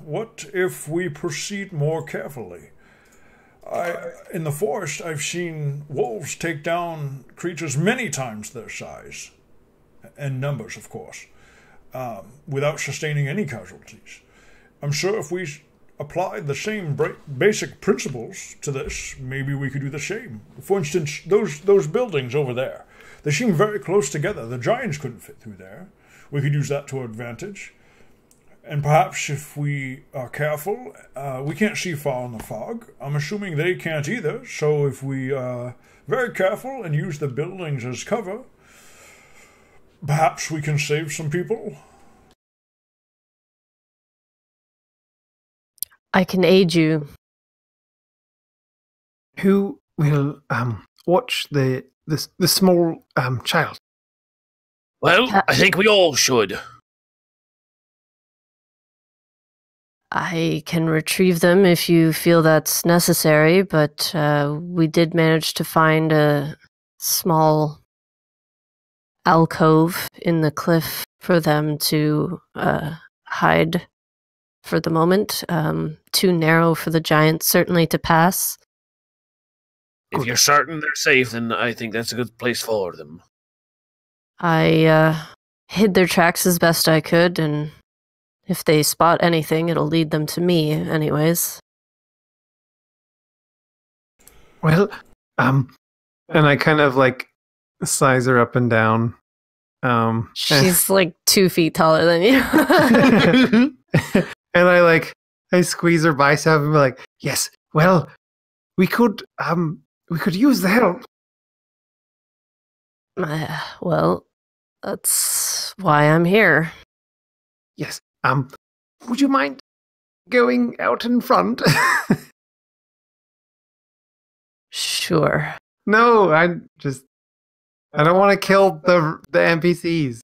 What if we proceed more carefully? In the forest, I've seen wolves take down creatures many times their size, and numbers, of course, without sustaining any casualties. I'm sure if we applied the same basic principles to this, maybe we could do the same. For instance, those buildings over there, they seem very close together. The giants couldn't fit through there. We could use that to our advantage. And perhaps if we are careful, we can't see far in the fog. I'm assuming they can't either. So if we are very careful and use the buildings as cover, perhaps we can save some people. I can aid you. Who will watch the small child? Well, I think we all should. I can retrieve them if you feel that's necessary, but we did manage to find a small alcove in the cliff for them to hide for the moment. Too narrow for the giants, certainly, to pass. If you're certain they're safe, then I think that's a good place for them. I hid their tracks as best I could, and if they spot anything, it'll lead them to me anyways. Well, and I kind of like size her up and down. She's like 2 feet taller than you. And I squeeze her bicep and be like, yes, well, we could use the help. Well, that's why I'm here. Yes. Would you mind going out in front? Sure. No, I don't want to kill the NPCs.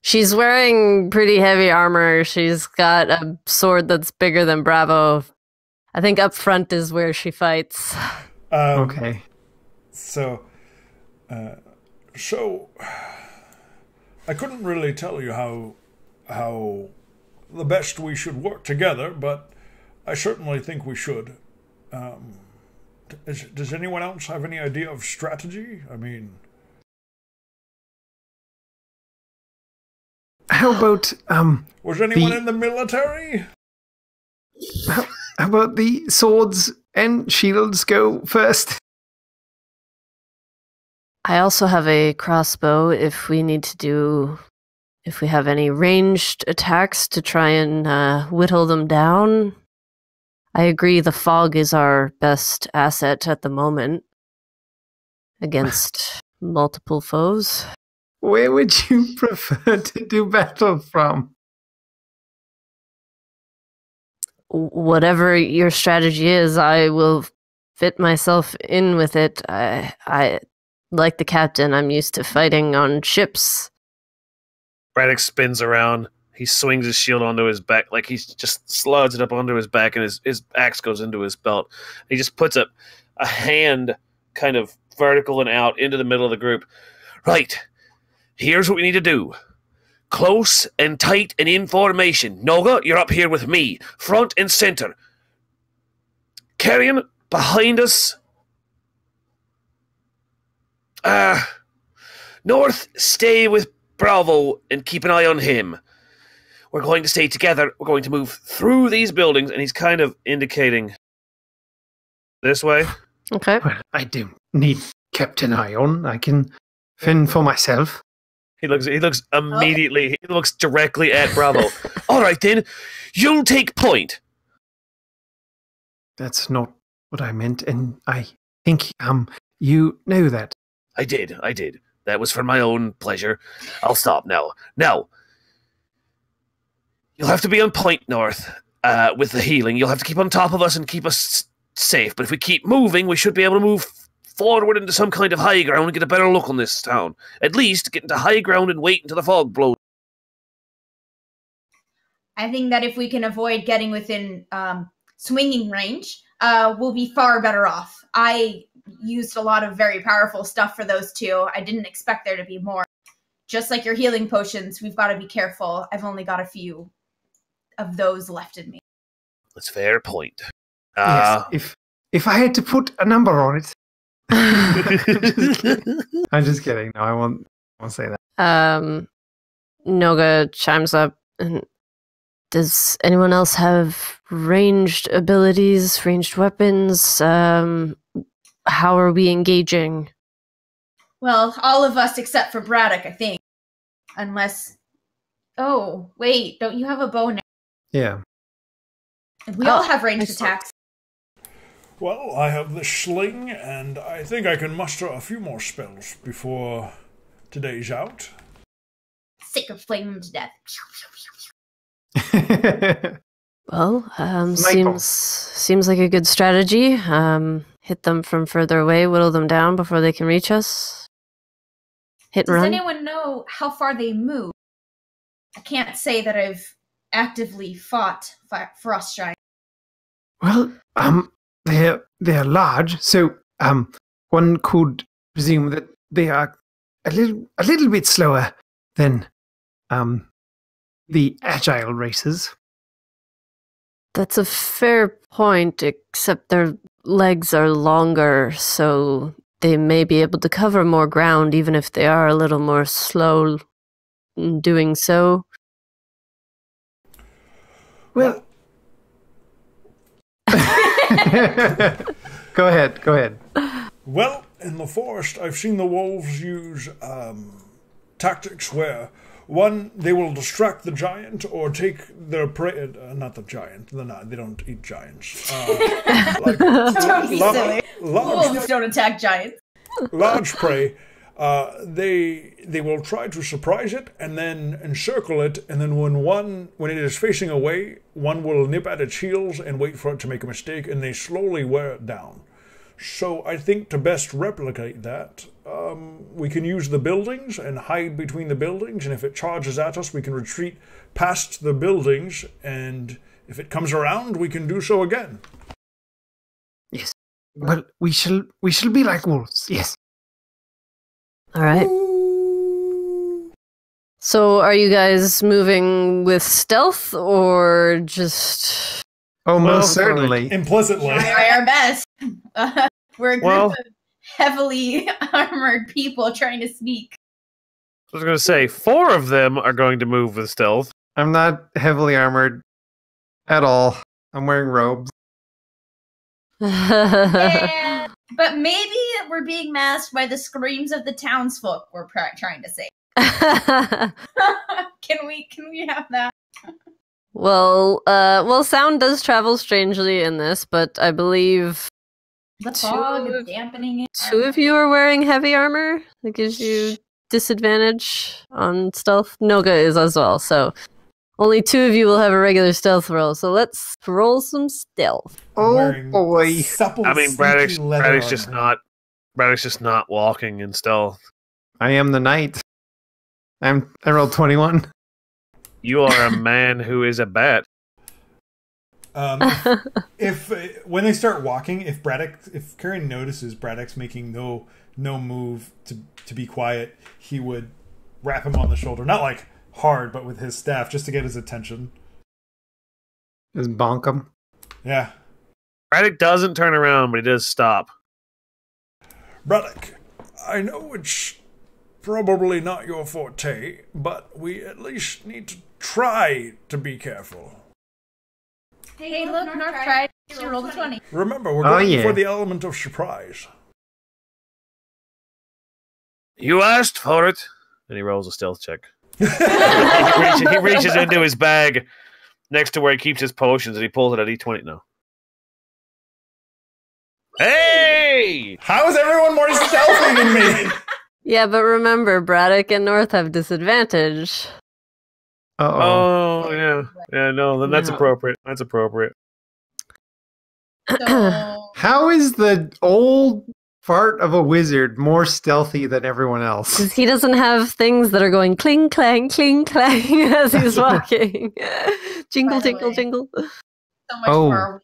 She's wearing pretty heavy armor. She's got a sword that's bigger than Bravo. I think up front is where she fights. Okay. So I couldn't really tell you how the best we should work together, but I certainly think we should. Does anyone else have any idea of strategy? I mean, how about was anyone in the military? How about the swords and shields go first? I also have a crossbow if we have any ranged attacks to try and whittle them down. I agree the fog is our best asset at the moment against multiple foes. Where would you prefer to do battle from? Whatever your strategy is, I will fit myself in with it. I like the captain, I'm used to fighting on ships. Braddock spins around. He swings his shield onto his back, like he just slides it up onto his back, and his axe goes into his belt. He just puts a hand kind of vertical and out into the middle of the group. Right, here's what we need to do. Close and tight and in formation. Noga, you're up here with me, front and center. Carrion, behind us. North, stay with Bravo and keep an eye on him. We're going to stay together. We're going to move through these buildings, and he's kind of indicating this way. Okay. Well, I don't need kept an eye on. I can fend for myself. He looks immediately, he looks directly at Bravo. All right, then, you'll take point. That's not what I meant, and I think you know that. I did. That was for my own pleasure. I'll stop now. Now, you'll have to be on point, North, with the healing. You'll have to keep on top of us and keep us safe. But if we keep moving, we should be able to move forward into some kind of high ground and get a better look on this town. At least get into high ground and wait until the fog blows. I think that if we can avoid getting within swinging range, we'll be far better off. I used a lot of very powerful stuff for those two. I didn't expect there to be more. Just like your healing potions, we've got to be careful. I've only got a few of those left in me. That's a fair point. Yes, if I had to put a number on it. I'm just kidding. No, I won't say that. Noga chimes up. And Does anyone else have ranged abilities, ranged weapons? How are we engaging? Well, all of us except for Braddock, I think. Unless... Oh, wait, don't you have a bow now? Yeah. We all have ranged attacks. Well, I have the sling, and I think I can muster a few more spells before today's out. Sick of flaming them to death. Well, Sniper. seems like a good strategy. Hit them from further away, whittle them down before they can reach us. Hit and Does run. anyone know how far they move? I can't say that I've actively fought frost giants. Well, they're large, so one could presume that they are a little bit slower than the agile races. That's a fair point, except their legs are longer, so they may be able to cover more ground, even if they are a little more slow in doing so. Well, go ahead. Well, in the forest, I've seen the wolves use tactics where, one, they will distract the giant or take their prey. Not the giant. They don't eat giants. Don't be silly. Large, Wolves don't attack giants. large prey. They will try to surprise it and then encircle it, and then when it is facing away, one will nip at its heels and wait for it to make a mistake, and they slowly wear it down. So I think to best replicate that, we can use the buildings and hide between the buildings, and if it charges at us, we can retreat past the buildings, and if it comes around, we can do so again. Yes. Well, we shall be like wolves. Yes. All right. So are you guys moving with stealth or just... Oh, Well, most certainly. Implicitly. Try our best. We're a group Well- of heavily armored people trying to sneak. I was going to say, 4 of them are going to move with stealth. I'm not heavily armored at all. I'm wearing robes. Yeah, but maybe we're being masked by the screams of the townsfolk. We're trying to say. Can we have that? Well, sound does travel strangely in this, but I believe The fog Two is of- dampening it. 2 of you are wearing heavy armor. That gives you disadvantage on stealth. Noga is as well, so only 2 of you will have a regular stealth roll. So let's roll some stealth. Oh Wearing boy. supple, I mean, sneaky leather Braddock's just armor. not walking in stealth. I am the knight. I rolled 21. You are a man who is a bat. If when they start walking, if Karen notices Braddock's making no move to be quiet, he would wrap him on the shoulder, not like hard, but with his staff, just to get his attention. Just bonk him. Yeah, Braddock doesn't turn around, but he does stop. Braddock, I know it's probably not your forte, but we at least need to try to be careful. Hey, look, North tried. She rolled a 20. Remember, we're Oh, going yeah. for the element of surprise. You asked for it. And he rolls a stealth check. he reaches into his bag next to where he keeps his potions, and he pulls it at D20 now. Hey! How is everyone more stealthy than me? Yeah, but remember, Braddock and North have disadvantage. Uh-oh. Oh, yeah. Yeah, no, then that's No. appropriate. That's appropriate. So, How is the old fart of a wizard more stealthy than everyone else? Because he doesn't have things that are going cling, clang, as he's walking. Jingle, By the jingle, way. jingle. so much Oh. for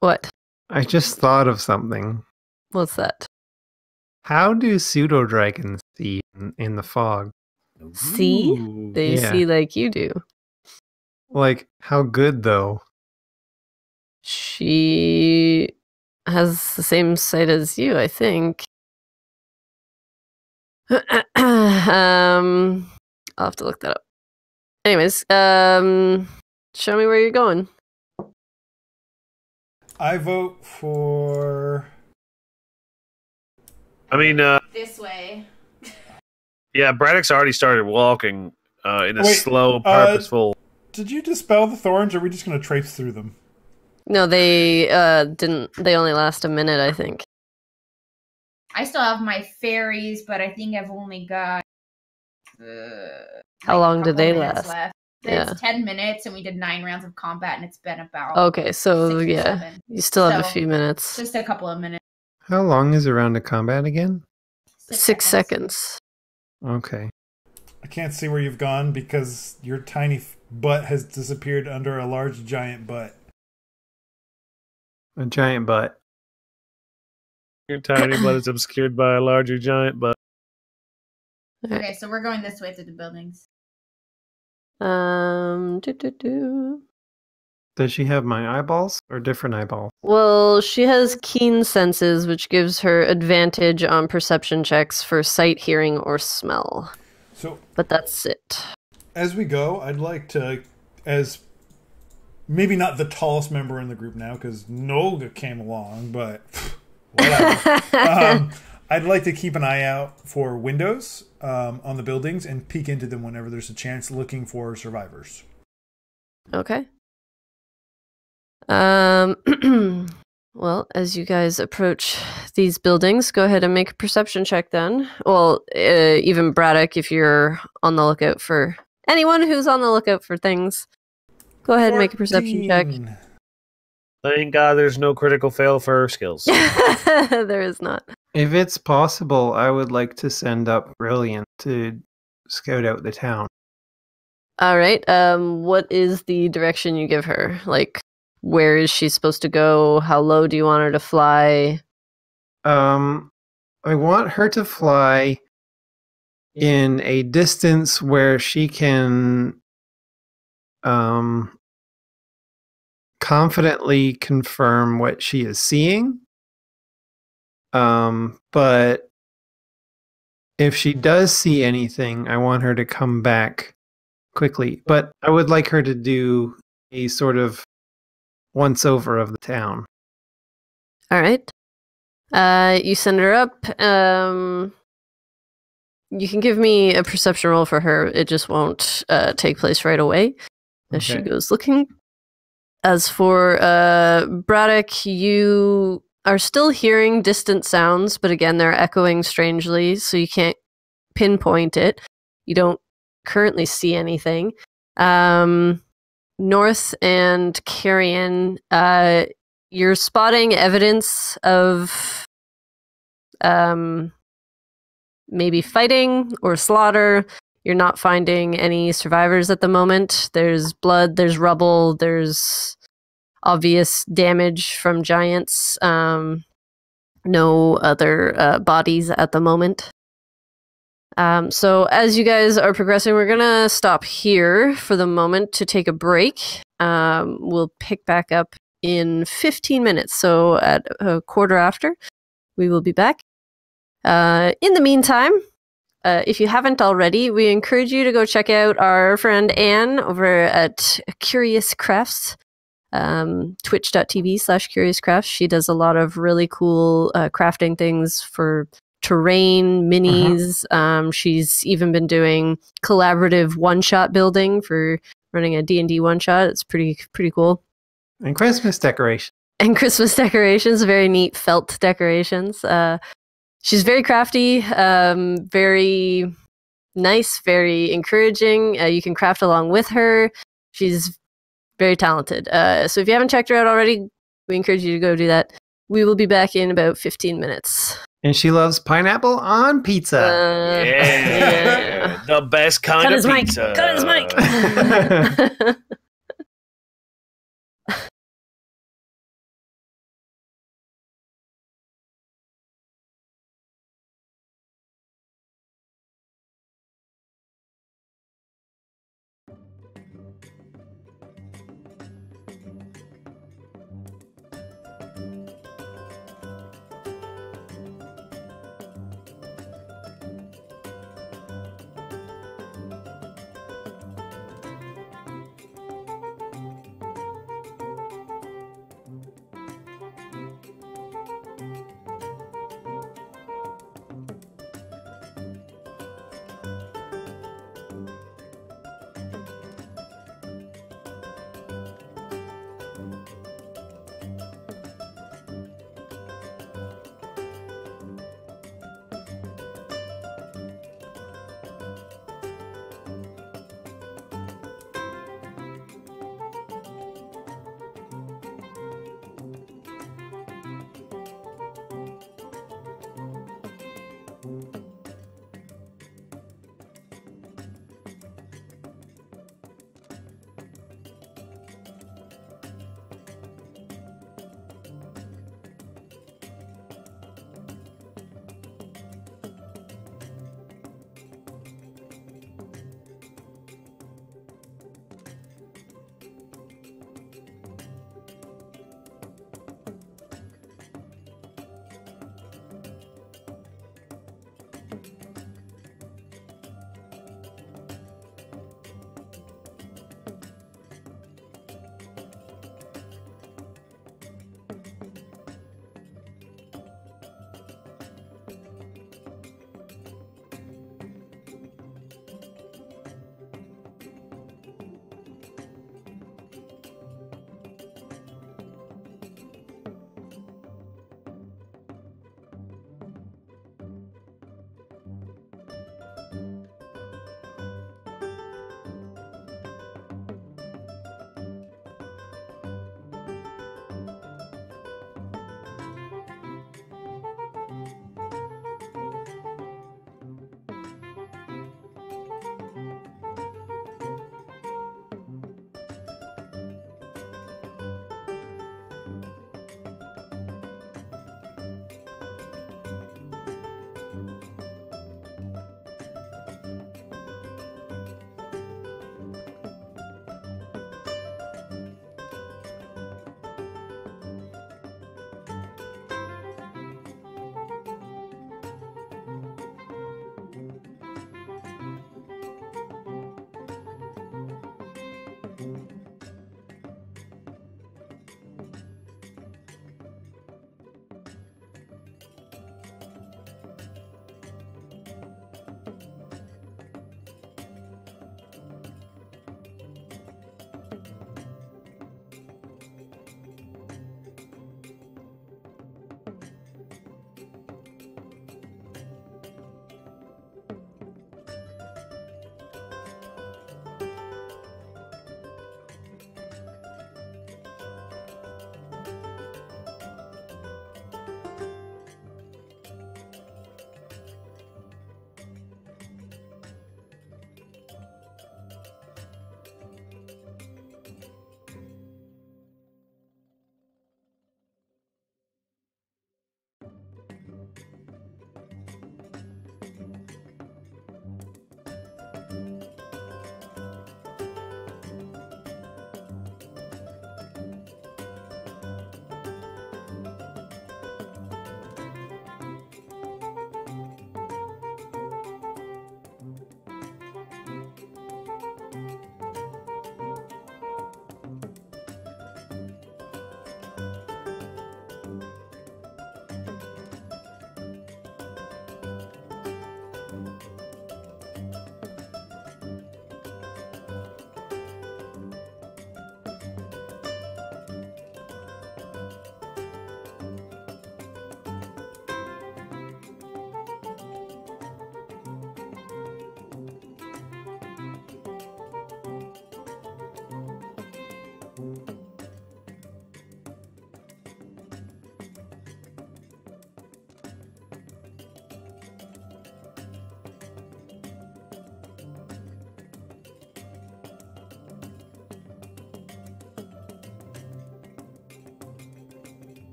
What? I just thought of something. What's that? How do pseudo dragons see in the fog? See? Ooh. They Yeah. see like you do. Like, how good though? She has the same sight as you, I think. I'll have to look that up. Anyways, show me where you're going. I vote for. I mean, This way. yeah, Braddock's already started walking in a Wait, slow, purposeful. Did you dispel the thorns, or are we just going to trace through them? No, they didn't. They only last a minute, I think. I still have my fairies, but I think I've only got. How long do couple they minutes last? Left. Yeah. It's 10 minutes, and we did 9 rounds of combat, and it's been about. Okay, so 6 or yeah, 7. you still have a So, few minutes. Just a couple of minutes. How long is a round of combat again? 6 seconds. Okay. I can't see where you've gone because your tiny butt has disappeared under a large giant butt. A giant butt. Your tiny butt is obscured by a larger giant butt. Okay, so we're going this way through the buildings. Do. Does she have my eyeballs or different eyeballs? Well, she has keen senses, which gives her advantage on perception checks for sight, hearing, or smell. So, But that's it. as we go, I'd like to, as maybe not the tallest member in the group now, because Nolga came along, but whatever. I'd like to keep an eye out for windows on the buildings and peek into them whenever there's a chance, looking for survivors. Okay. Well, as you guys approach these buildings, go ahead and make a perception check then. Well, even Braddock, if you're on the lookout for anyone who's on the lookout for things, go ahead and make a perception check. 14. Thank God there's no critical fail for her skills. There is not. If it's possible, I would like to send up Brilliant to scout out the town. All right. What is the direction you give her? Like, where is she supposed to go? How low do you want her to fly? I want her to fly in a distance where she can confidently confirm what she is seeing. But if she does see anything, I want her to come back quickly. But I would like her to do a sort of once over of the town. All right. You send her up. You can give me a perception roll for her. It just won't take place right away as she Okay. goes looking. As for Braddock, you are still hearing distant sounds, but again, they're echoing strangely, so you can't pinpoint it. You don't currently see anything. North and Carrion, you're spotting evidence of maybe fighting or slaughter. You're not finding any survivors at the moment. There's blood, there's rubble, there's obvious damage from giants. No other bodies at the moment. So as you guys are progressing, we're gonna stop here for the moment to take a break. We'll pick back up in 15 minutes. So at a quarter after, we will be back. In the meantime, if you haven't already, we encourage you to go check out our friend Anne over at Curious Crafts, twitch.tv/Curious Crafts. She does a lot of really cool crafting things for terrain, minis. She's even been doing collaborative one-shot building for running a D&D one-shot. It's pretty cool. And Christmas decoration. And Christmas decorations, very neat felt decorations. She's very crafty, very nice, very encouraging. You can craft along with her. She's very talented. So if you haven't checked her out already, we encourage you to go do that. We will be back in about 15 minutes. And she loves pineapple on pizza. Yeah. The best kind Cut of his mic. pizza. Cut his mic.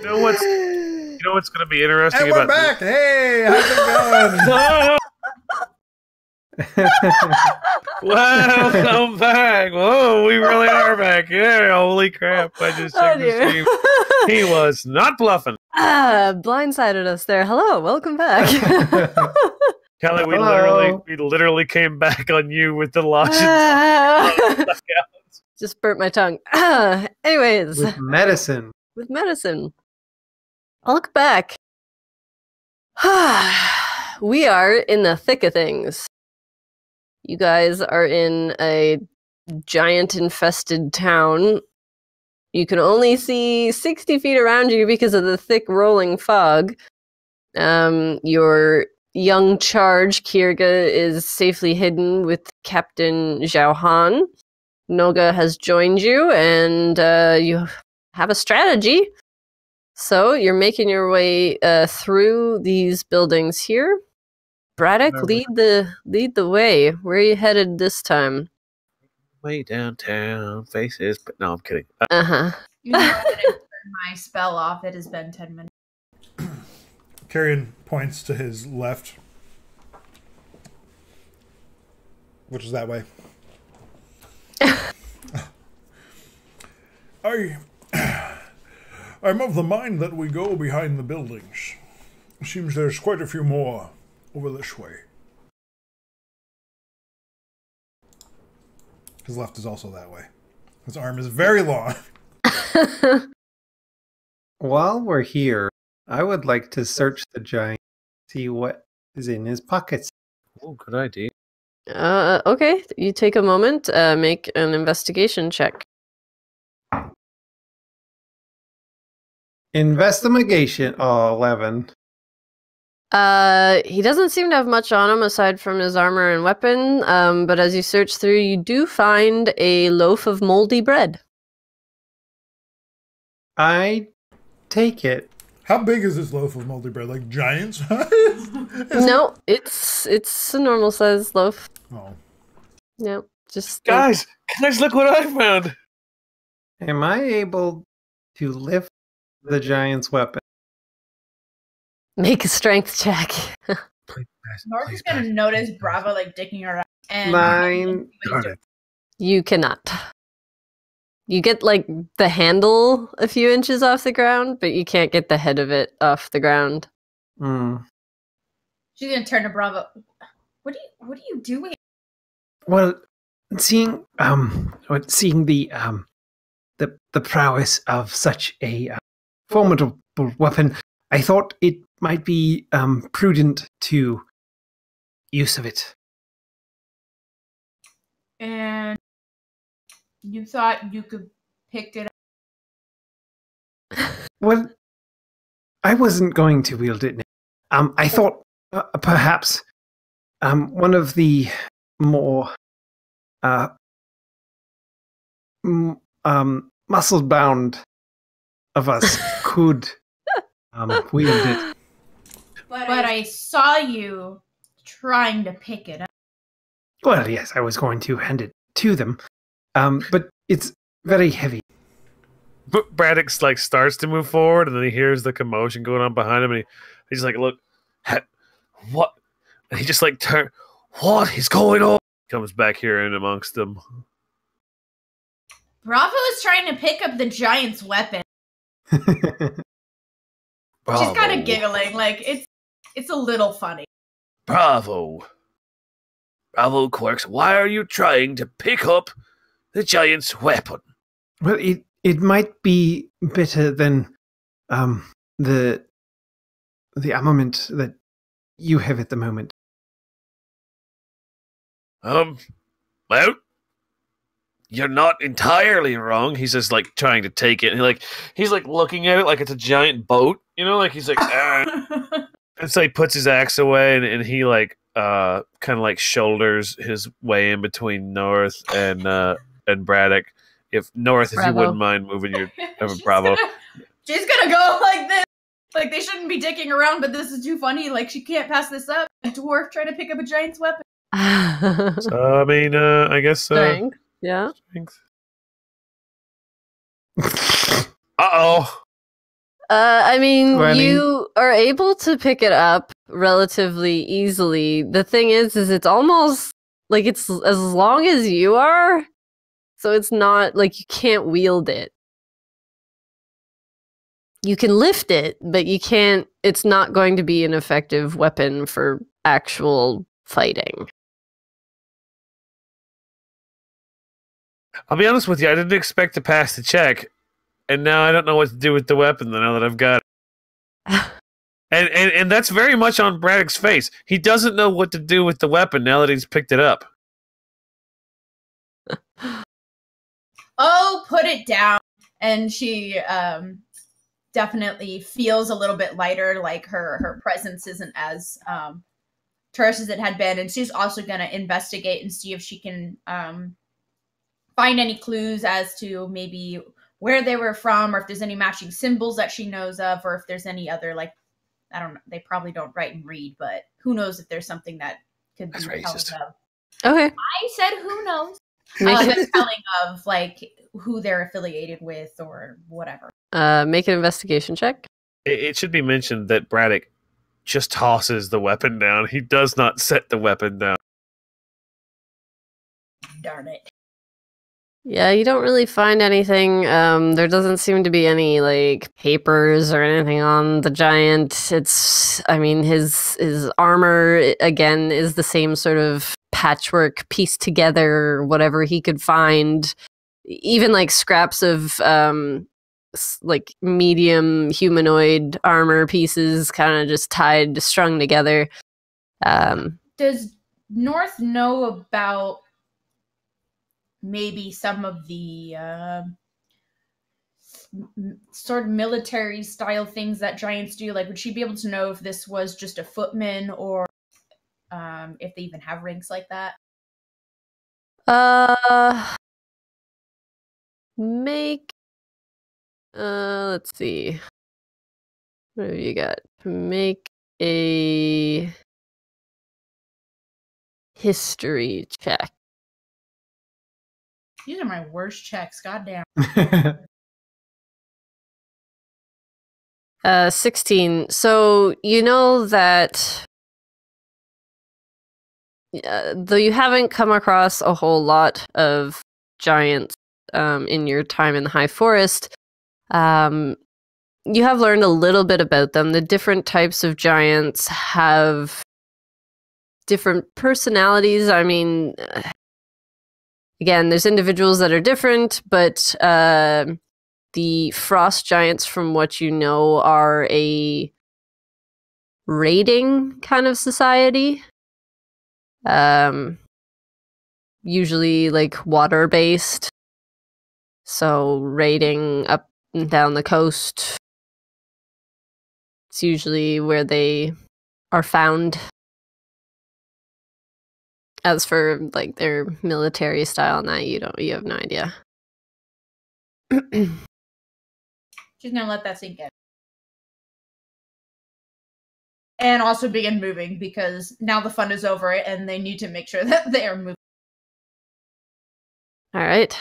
You know what's going to be interesting And about we're back. Hey, how's it going? Welcome back. Whoa, we really are back. Yeah, holy crap. I just checked the stream. He was not bluffing. Blindsided us there. Hello, welcome back. Kelly, we literally came back on you with the logic. Just burnt my tongue. Anyways. With medicine. With medicine. I'll look back. We are in the thick of things. You guys are in a giant-infested town. You can only see 60 feet around you because of the thick rolling fog. Your young charge, Kirga, is safely hidden with Captain Zhao Han. Noga has joined you, and you have a strategy. So you're making your way through these buildings here. Braddock, lead the way. Where are you headed this time? Way downtown, faces. But no, I'm kidding. You know that I turned my spell off. It has been 10 minutes. Carrion points to his left, which is that way. I'm of the mind that we go behind the buildings. Seems there's quite a few more over this way. His left is also that way. His arm is very long. While we're here, I would like to search the giant, see what is in his pockets. Oh, good idea. Okay, you take a moment, make an investigation check. Investigation. Oh, 11. He doesn't seem to have much on him aside from his armor and weapon, but as you search through, you do find a loaf of moldy bread. I take it. How big is this loaf of moldy bread? Like giant size? No, it's a normal size loaf. Oh. No, just Guys, look what I found. Am I able to lift the giant's weapon? make a strength check. Mark is gonna notice Bravo like dicking around. And 9. You cannot. You get like the handle a few inches off the ground, but you can't get the head of it off the ground. Mm. She's gonna turn to Bravo. What are you doing? Well, seeing the prowess of such a formidable weapon, I thought it might be prudent to use of it. And you thought you could pick it up? Well, I wasn't going to wield it now. I thought perhaps one of the more muscle-bound of us could wield it. But I saw you trying to pick it up. Well, yes, I was going to hand it to them, but it's very heavy. But Braddock like starts to move forward, and then he hears the commotion going on behind him, and he's like, "Look, what?" And he just like turn, "What is going on?" Comes back here in amongst them. Bravo is trying to pick up the giant's weapon. She's kind of giggling, like it's a little funny. Bravo, Quirks, why are you trying to pick up the giant's weapon? Well, it might be better than the armament that you have at the moment. Well, you're not entirely wrong. He's just like trying to take it, and he's like looking at it like it's a giant boat, you know, like he's like, and so he puts his axe away, and he like kind of like shoulders his way in between North and Braddock. If North, Bravo. If you wouldn't mind moving your Bravo. She's gonna go like this. Like they shouldn't be dicking around, but this is too funny. Like she can't pass this up. A dwarf trying to pick up a giant's weapon. So, I mean, I guess Strength. Yeah. strength. Uh-oh. I mean, 20. you are able to pick it up relatively easily. The thing is it's almost like it's as long as you are, so it's not like you can't wield it. You can lift it, but you can't. It's not going to be an effective weapon for actual fighting. I'll be honest with you, I didn't expect to pass the check, and now I don't know what to do with the weapon now that I've got it. And that's very much on Braddock's face. He doesn't know what to do with the weapon now that he's picked it up. Oh, put it down. And she definitely feels a little bit lighter, like her presence isn't as terse as it had been. And she's also going to investigate and see if she can find any clues as to maybe where they were from, or if there's any matching symbols that she knows of, or if there's any other, like, I don't know, they probably don't write and read, but who knows if there's something that could be telling of. Okay. I said who knows. Just telling of, like, who they're affiliated with or whatever. Make an investigation check. It should be mentioned that Braddock just tosses the weapon down. He does not set the weapon down. Darn it. Yeah, you don't really find anything. There doesn't seem to be any like papers or anything on the giant. I mean, his armor again is the same sort of patchwork pieced together, whatever he could find. Even like scraps of like medium humanoid armor pieces, kind of just strung together. Does North know about maybe some of the sort of military style things that giants do? Like, would she be able to know if this was just a footman or if they even have ranks like that? Let's see. What have you got? Make a history check. These are my worst checks. Goddamn. 16. So you know that though you haven't come across a whole lot of giants in your time in the High Forest, you have learned a little bit about them. The different types of giants have different personalities. I mean, again, there's individuals that are different, but the frost giants, from what you know, are a raiding kind of society. Usually like water-based. So raiding up and down the coast. It's usually where they are found. As for like their military style and that, you have no idea. She's gonna let that sink in. And also begin moving, because now the fun is over and they need to make sure that they are moving. All right.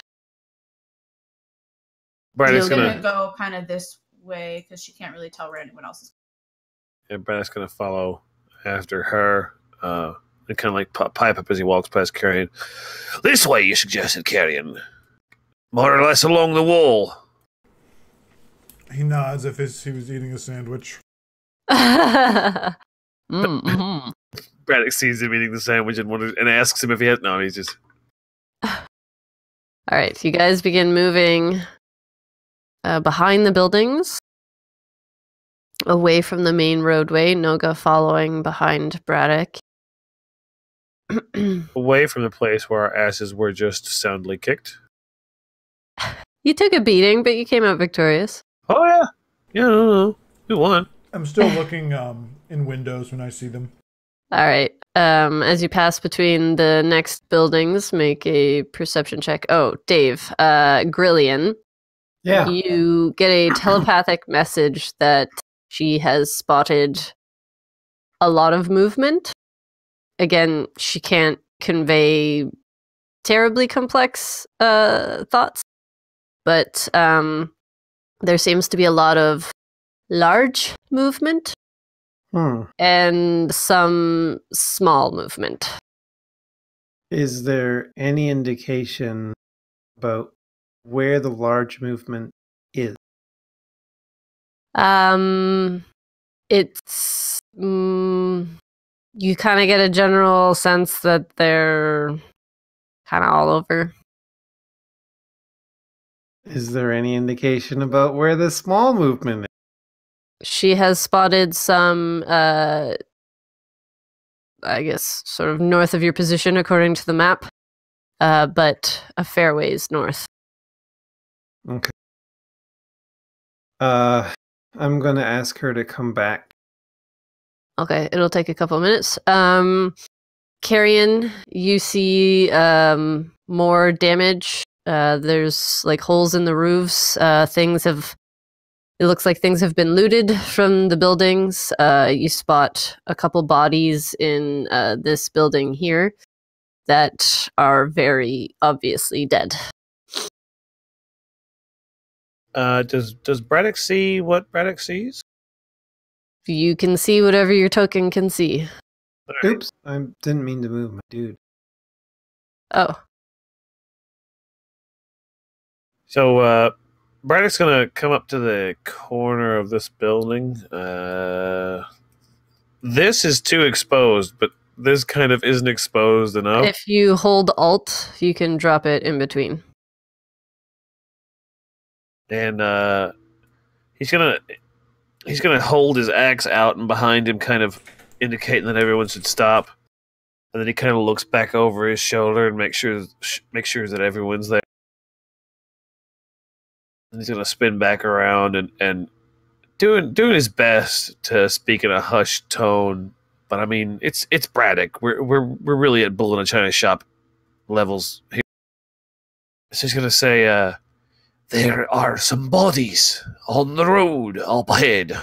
Braddock's gonna go kind of this way because she can't really tell where anyone else is. Yeah, Braddock's gonna follow after her. And kind of like pipe up as he walks past Carrion. This way, you suggested, Carrion. More or less along the wall. He nods if he was eating a sandwich. Mm-hmm. Braddock sees him eating the sandwich and asks him if he has. No, he's just. All right, you guys begin moving behind the buildings, away from the main roadway. Noga following behind Braddock. Away from the place where our asses were just soundly kicked. You took a beating, but you came out victorious. Oh, yeah. Yeah, no. We won. I'm still looking in windows when I see them. All right. As you pass between the next buildings, make a perception check. Oh, Dave, Grillian. Yeah. You get a telepathic message that she has spotted a lot of movement. Again, she can't convey terribly complex thoughts, but there seems to be a lot of large movement and some small movement. Is there any indication about where the large movement is? It's you kind of get a general sense that they're kind of all over. Is there any indication about where the small movement is? She has spotted some, I guess, sort of north of your position according to the map, but a fair ways north. Okay. I'm going to ask her to come back. Okay, it'll take a couple minutes. Carrion, you see more damage. There's like holes in the roofs. It looks like things have been looted from the buildings. You spot a couple bodies in this building here that are very obviously dead. Does Braddock see what Braddock sees? You can see whatever your token can see. Oops, I didn't mean to move my dude. Oh. So, Braddock's gonna come up to the corner of this building. This is too exposed, but this kind of isn't exposed enough. If you hold Alt, you can drop it in between. And he's gonna hold his axe out and behind him, kind of indicating that everyone should stop. And then he kind of looks back over his shoulder and make sure that everyone's there. And he's gonna spin back around and doing his best to speak in a hushed tone. But I mean, it's Braddock. We're really at bull in a china shop levels here. So he's gonna say, there are some bodies on the road up ahead.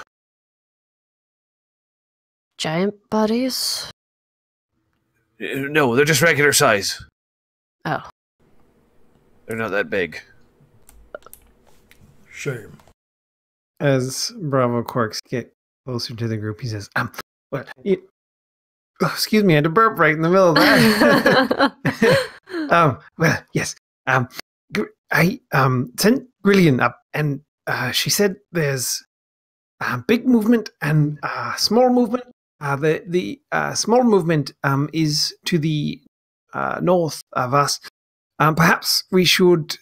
Giant bodies? No, they're just regular size. Oh. They're not that big. Shame. As Bravo Quarks get closer to the group, he says, excuse me, I had to burp right in the middle of that. Well, yes. I sent Grillian up, and she said there's big movement and small movement. The small movement is to the north of us. Perhaps we should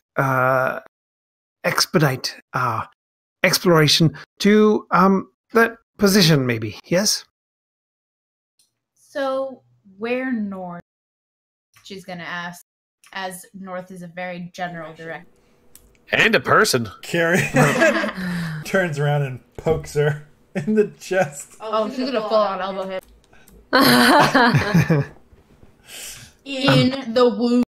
expedite our exploration to that position, maybe. Yes? So, where north? She's going to ask, as north is a very general direction. And a person. Carrie turns around and pokes her in the chest. Oh, she's going to full on elbow hit. In the wound.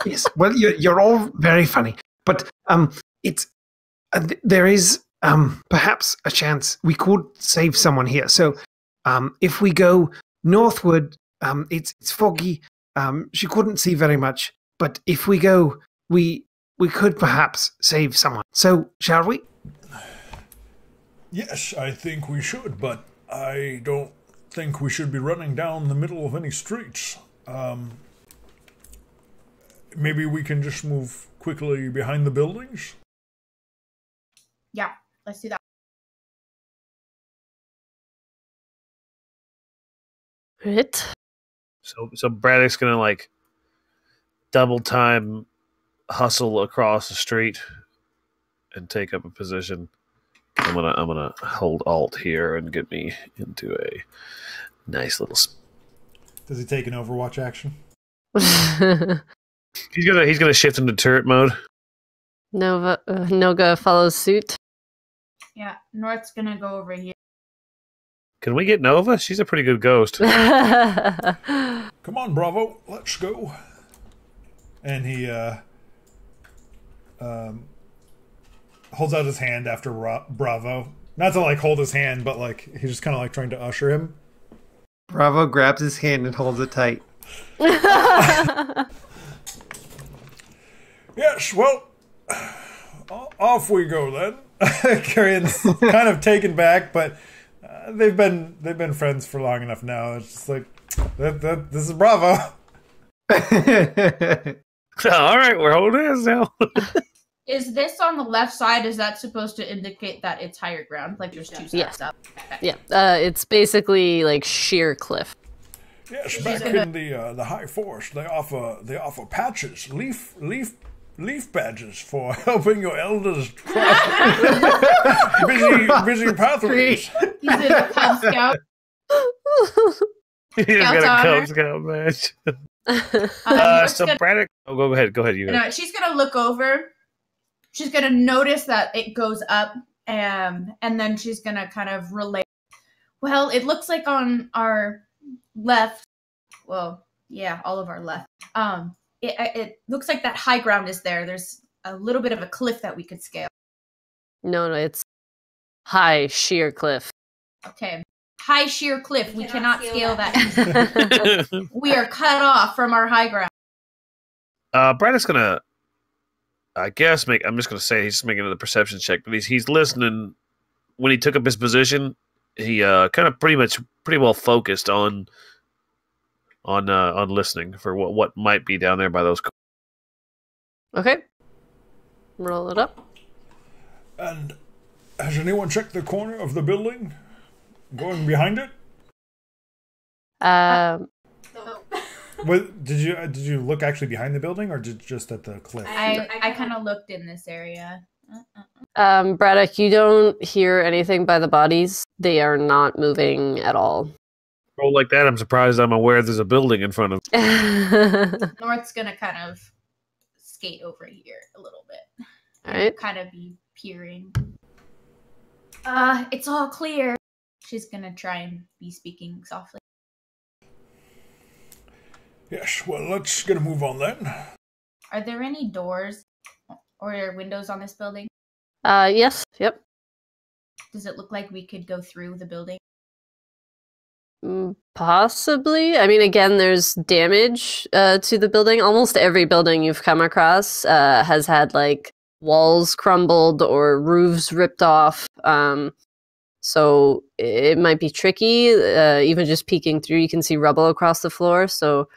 Yes. Well, you're all very funny, but it's there is perhaps a chance we could save someone here. So, if we go northward, it's foggy. She couldn't see very much, but if we go, we could perhaps save someone. So, shall we? Yes, I think we should, but I don't think we should be running down the middle of any streets. Maybe we can just move quickly behind the buildings? Yeah, let's do that. Right. So Braddock's gonna like double time hustle across the street and take up a position. I'm gonna hold Alt here and get me into a nice little. Does he take an Overwatch action? He's gonna shift into turret mode. Noga follows suit. Yeah, North's gonna go over here. Can we get Nova? She's a pretty good ghost. Come on, Bravo, let's go. And he holds out his hand after Bravo. Not to like hold his hand, but like he's just kind of like trying to usher him. Bravo grabs his hand and holds it tight. Yes, well, off we go then. Carrion's kind of taken back, but they've been friends for long enough now. It's just like this is Bravo. All right, we're holding hands now. Is this on the left side? Is that supposed to indicate that it's higher ground? Like there's two steps up? Okay. Yeah, it's basically like sheer cliff. Yes, back in the high forest, they offer patches, leaf badges for helping your elders cross busy pathways. He's in a Cub Scout. He's got a Cub Scout badge. So Braddock, go ahead. You go. She's gonna look over. She's gonna notice that it goes up, and then she's gonna kind of relate. Well, it looks like on our left. Well, yeah, all of our left. It looks like that high ground is there. There's a little bit of a cliff that we could scale. No, it's high sheer cliff. Okay. High sheer cliff. We cannot scale that. We are cut off from our high ground. Braddock's gonna, I guess, I'm just gonna say he's making another perception check, but he's listening. When he took up his position, he kind of pretty well focused on listening for what might be down there by those. Okay. Roll it up. And has anyone checked the corner of the building? Going behind it? Did you look actually behind the building, or just at the cliff? I kind of looked in this area. Braddock, you don't hear anything by the bodies. They are not moving at all. Roll like that, I'm surprised I'm aware there's a building in front of him. North's gonna kind of skate over here a little bit. All right. Kind of be peering. It's all clear. She's gonna try and be speaking softly. Yes, well, let's get a move on then. Are there any doors or windows on this building? Yes. Yep. Does it look like we could go through the building? Possibly. I mean, again, there's damage to the building. Almost every building you've come across has had like walls crumbled or roofs ripped off. So it might be tricky. Even just peeking through, you can see rubble across the floor. So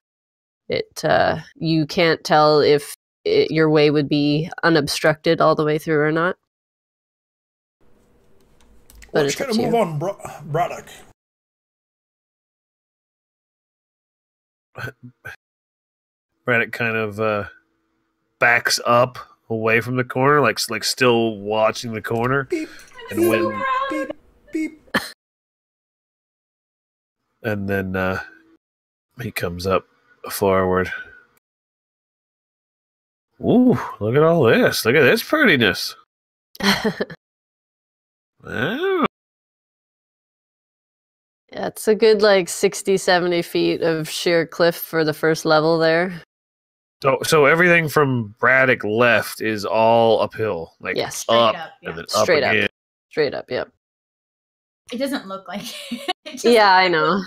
you can't tell if your way would be unobstructed all the way through or not. But let's get a move on, Braddock. Braddock kind of backs up away from the corner, like still watching the corner. Beep, and when beep, beep. And then he comes up forward. Ooh, look at all this. Look at this prettiness. Wow. Yeah, it's a good like 60, 70 feet of sheer cliff for the first level there. So everything from Braddock left is all uphill. Like yes. up, yeah. and then Straight up again. up. Straight up, yep. It doesn't look like it. Yeah, I know.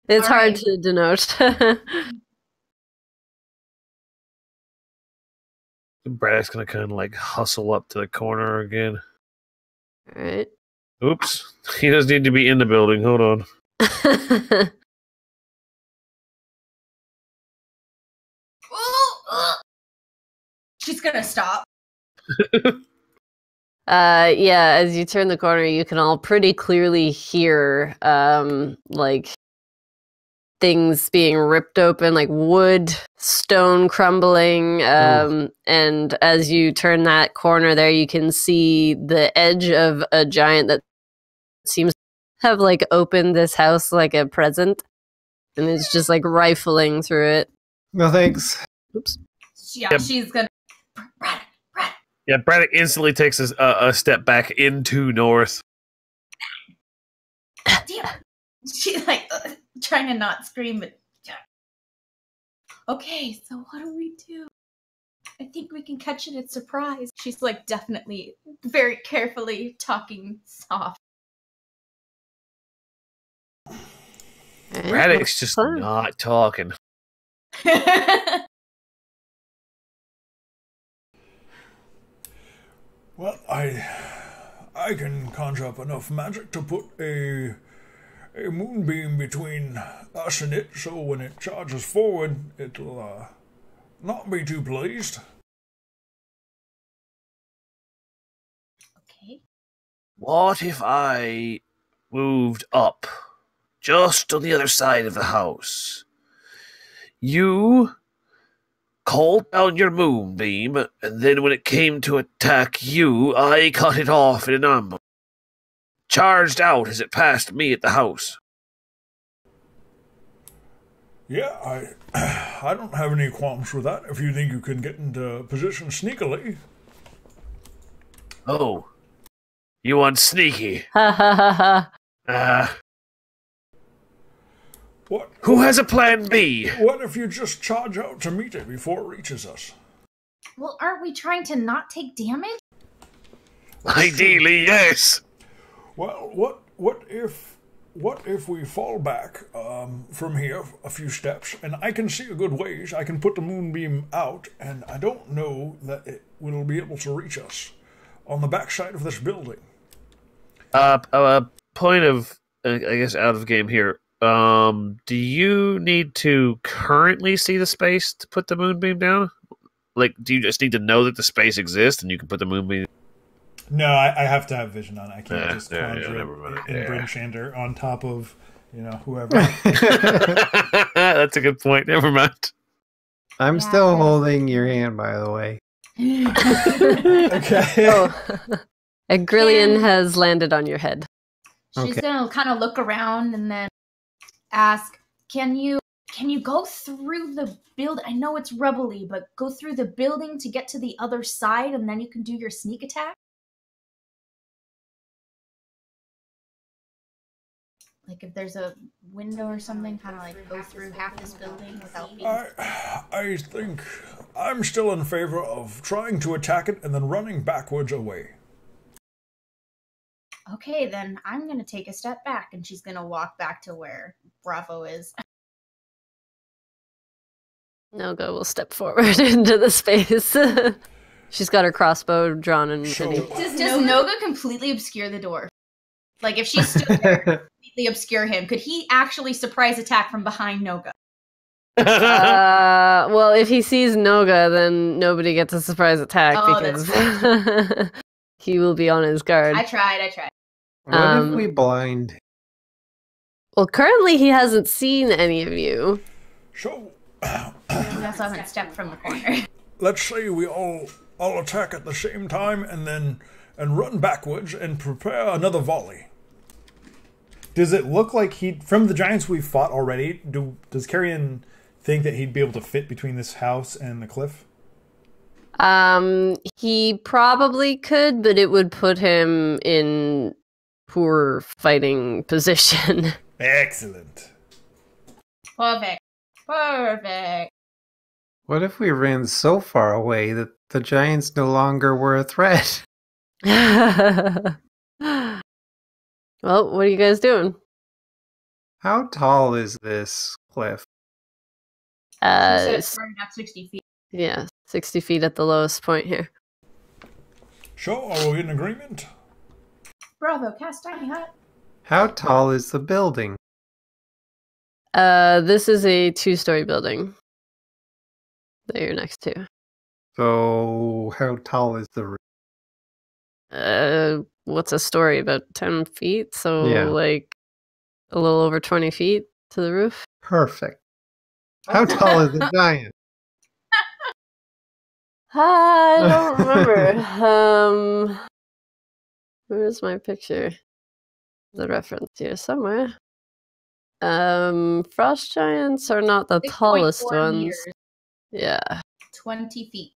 It's All hard right. to denote. Braddock's gonna kind of like hustle up to the corner again. All right. Oops. He doesn't need to be in the building. Hold on. She's gonna stop. Yeah, as you turn the corner, you can all pretty clearly hear like things being ripped open, like wood, stone crumbling. And as you turn that corner there, you can see the edge of a giant that seems to have like opened this house like a present, and it's just like rifling through it. No thanks. Oops. Yeah, Yep. she's gonna. Yeah, Braddock instantly takes a step back into North. Damn. She's like trying to not scream, but okay. So what do we do? I think we can catch it at surprise. She's like definitely very carefully talking soft. Braddock's just Fun. not talking. Well, I can conjure up enough magic to put a moonbeam between us and it, so when it charges forward, it'll not be too pleased. Okay. What if I moved up, just on the other side of the house? You called down your moonbeam, and then when it came to attack you, I cut it off in an ambush. Charged out as it passed me at the house. Yeah, I don't have any qualms with that. If you think you can get into position sneakily. Oh, you want sneaky? Ha ha ha ha. What? Who has a plan B? What if you just charge out to meet it before it reaches us? Well, aren't we trying to not take damage? Ideally, yes. Well, what if we fall back from here a few steps, and I can see a good ways. I can put the moonbeam out, and I don't know that it will be able to reach us on the backside of this building. Point of, I guess, out of game here. Do you need to currently see the space to put the moonbeam down? Like, do you just need to know that the space exists and you can put the moonbeam? No, I have to have vision on it. I can't just conjure never mind. in Brimshander on top of, whoever. That's a good point. Never mind. I'm still holding your hand, by the way. Okay. Oh. A grillion has landed on your head. She's Okay. gonna kind of look around and then ask, Can you go through the build? I know it's rubbly, but go through the building to get to the other side, and then you can do your sneak attack? Like if there's a window or something, kind of like go through half this building without being... I think I'm still in favor of trying to attack it and then running backwards away. Okay, then I'm gonna take a step back, and she's gonna walk back to where Bravo is. Noga will step forward into the space. She's got her crossbow drawn and So- ready. Does Noga completely obscure the door? Like if she stood there, completely obscure him, could he actually surprise attack from behind Noga? Well, if he sees Noga, then nobody gets a surprise attack Oh, because he will be on his guard. I tried. What if we blind? Well, currently he hasn't seen any of you. So, We also haven't stepped from the corner. let's say we all attack at the same time and run backwards and prepare another volley. Does it look like from the giants we've fought already, does Carrion think that he'd be able to fit between this house and the cliff? He probably could, but it would put him in poor fighting position. Excellent. Perfect. What if we ran so far away that the giants no longer were a threat? Well, what are you guys doing? How tall is this cliff? She said it's starting at 60 feet. Yeah, 60 feet at the lowest point here. So, are we in agreement? Bravo, cast tiny hut. How tall is the building? This is a 2-story building that you're next to. So, how tall is the roof? What's a story? About 10 feet? So, Yeah. like, a little over 20 feet to the roof. Perfect. How tall is the giant? I don't remember. Where's my picture? The reference here somewhere. Frost giants are not the 6.4 tallest ones. meters, Yeah. 20 feet.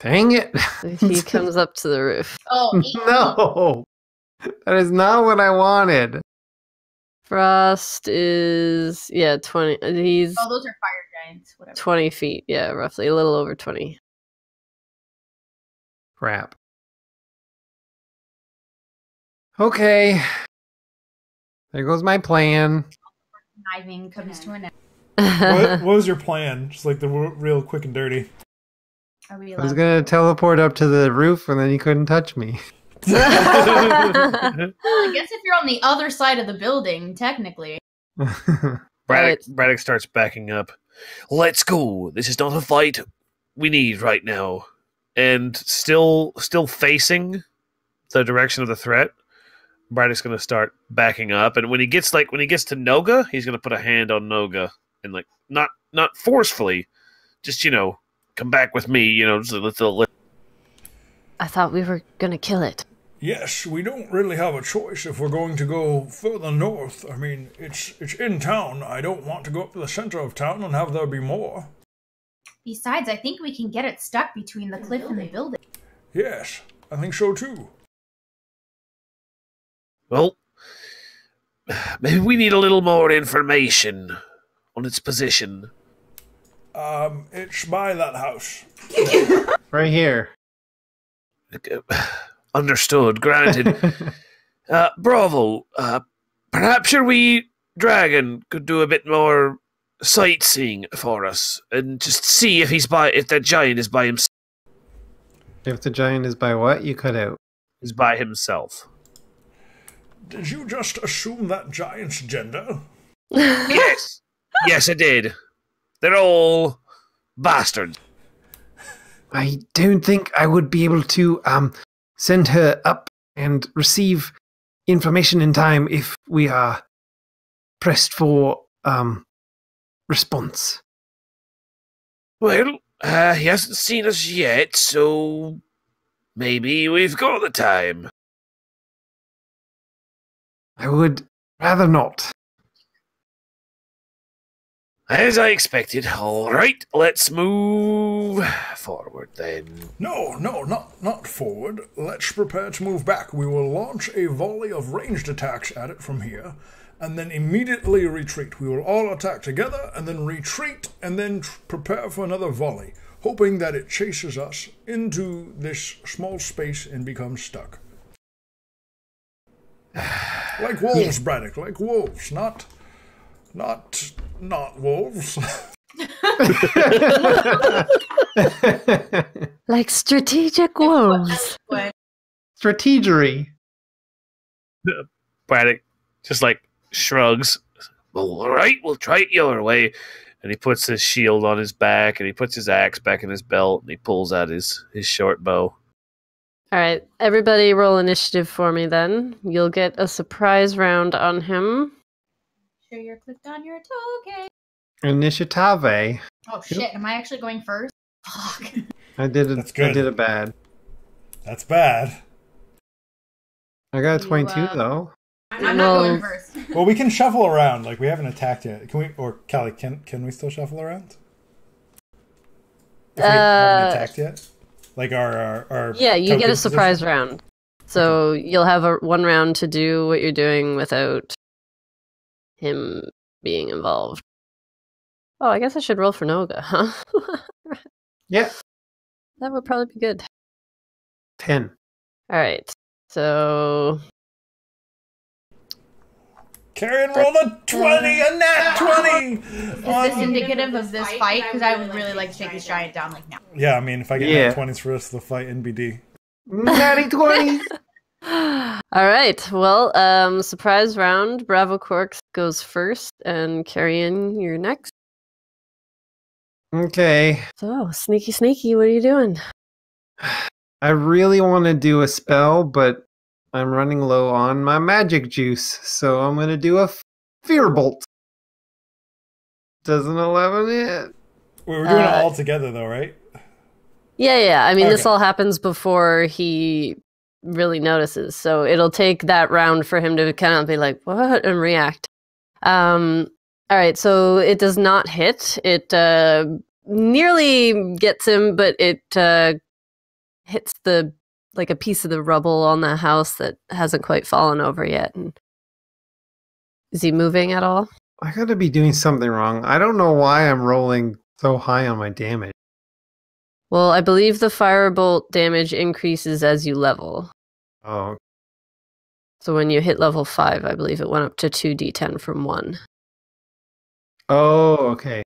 Dang it. He comes up to the roof. Oh, 8 feet. No. That is not what I wanted. Frost is 20. He's Oh, those are fire giants. Whatever. 20 feet. Yeah, roughly a little over 20. Crap. Okay. There goes my plan. Kniving comes to an end. What was your plan? Just like the real quick and dirty. Are we I was allowed gonna teleport up to the roof, and then you couldn't touch me. Well, I guess if you're on the other side of the building, technically. Braddock starts backing up. Let's go. This is not a fight we need right now. And still facing the direction of the threat, Braddock's gonna start backing up. And when he gets to Noga, he's gonna put a hand on Noga and like not forcefully, just come back with me. I thought we were gonna kill it. Yes, we don't really have a choice if we're going to go further north. I mean, it's in town. I don't want to go up to the center of town and have there be more. Besides, I think we can get it stuck between the cliff and the building. Yes, I think so too. Well, maybe we need a little more information on its position. It's by that house. Right here. Understood. Granted. Bravo. Perhaps your wee dragon could do a bit more sightseeing for us and just see if that giant is by himself. If the giant is by what? You cut out. Is by himself. Did you just assume that giant's gender? Yes. Yes, I did. They're all bastards. I don't think I would be able to send her up and receive information in time if we are pressed for response. Well, he hasn't seen us yet, so maybe we've got the time. I would rather not. As I expected. All right, let's move forward then. No, not forward. Let's prepare to move back. We will launch a volley of ranged attacks at it from here, and then immediately retreat. We will all attack together, and then retreat, and then prepare for another volley, hoping that it chases us into this small space and becomes stuck. Like wolves, Braddock, like wolves, not wolves. Like strategic wolves. Strategery. Braddock just shrugs. Well, all right, we'll try it your way. And he puts his shield on his back, and he puts his axe back in his belt, and he pulls out his short bow. All right, everybody roll initiative for me then. You'll get a surprise round on him. Sure you're clicked on your token. Initiative. Oh shit, am I actually going first? Fuck. I did it. That's good. I did it bad. That's bad. I got a 22 though. I'm not going first. Well, we can shuffle around. Like, we haven't attacked yet. Can we? Or Callie, can we still shuffle around? If we haven't attacked yet. Like our yeah, you get a token surprise position? round. So you'll have one round to do what you're doing without him being involved. Oh, I guess I should roll for Noga, huh? Yeah. That would probably be good. 10. All right. So Carrion rolled a 20, a nat 20! Is this indicative of this fight? Because I would really like to take this giant down now. Yeah, I mean, if I get nat 20s for the rest of the fight, NBD. Natty 20! all right. Well, surprise round. Bravo Corks goes first, and Carrion, you're next. Okay. So, sneaky, what are you doing? I really want to do a spell, but I'm running low on my magic juice, so I'm going to do a fear bolt. Does an 11 hit? We're doing it all together, though, right? Yeah. I mean, this Okay. all happens before he really notices, so it'll take that round for him to kind of be like, what? And react. All right, so it does not hit. It nearly gets him, but it hits a piece of the rubble on the house that hasn't quite fallen over yet. And is he moving at all? I gotta be doing something wrong. I don't know why I'm rolling so high on my damage. Well, I believe the firebolt damage increases as you level. Oh, So when you hit level 5, I believe it went up to 2d10 from 1. okay.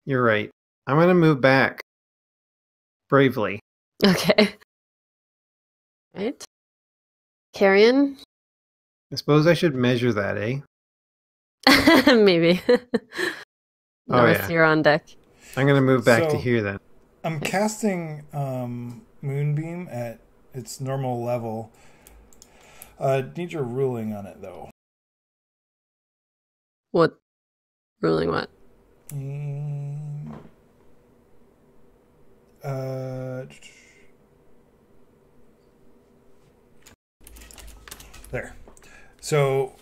You're right. I'm gonna move back. bravely. Okay. Right. Carrion? I suppose I should measure that, eh? Maybe. North, yeah. you're on deck. I'm going to move back So- to here then. I'm casting Moonbeam at its normal level. Need your ruling on it, though. What? Ruling what? There. So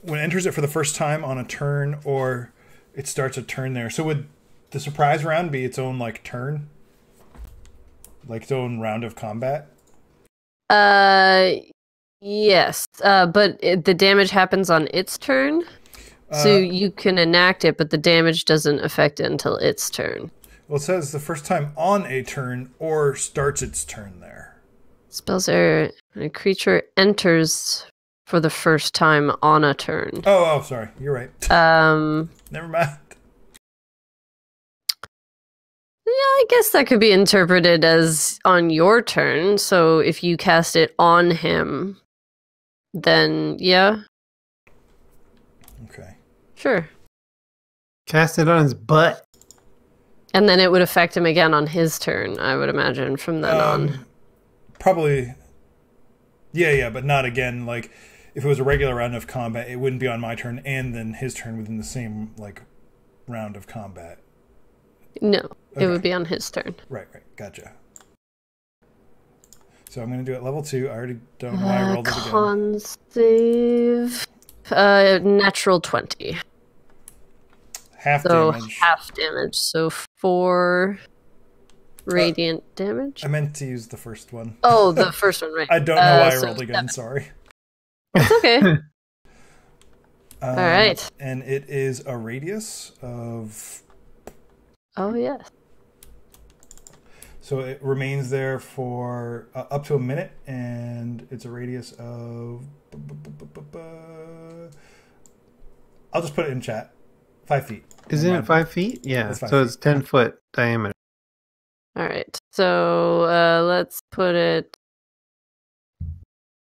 when it enters it for the first time on a turn, or it starts a turn there. So would the surprise round be its own like turn, like its own round of combat? Yes. But the damage happens on its turn. So you can enact it, but the damage doesn't affect it until its turn. Well, it says the first time on a turn or starts its turn there. Spells are a creature enters for the first time on a turn. Oh, sorry. You're right. Never mind. Yeah, I guess that could be interpreted as on your turn. So if you cast it on him, then yeah, Okay. sure. Cast it on his butt. And then it would affect him again on his turn, I would imagine, from then on. Probably. Yeah, but not again. Like, if it was a regular round of combat, it wouldn't be on my turn and then his turn within the same, like, round of combat. No, Okay. it would be on his turn. Right. Gotcha. So I'm going to do it level 2. I already don't know why I rolled it again. Con save. Natural 20. Half So damage. half damage. So 4 radiant damage. I meant to use the first one. Oh, the first one, right. I don't know why I so rolled again. Sorry. It's okay. All right. And it is a radius of... Oh, yes. So it remains there for up to a minute, and it's a radius of... I'll just put it in chat. 5 feet. Isn't it 5 feet? Yeah. It's 5 So feet. it's 10-foot diameter. All right. So let's put it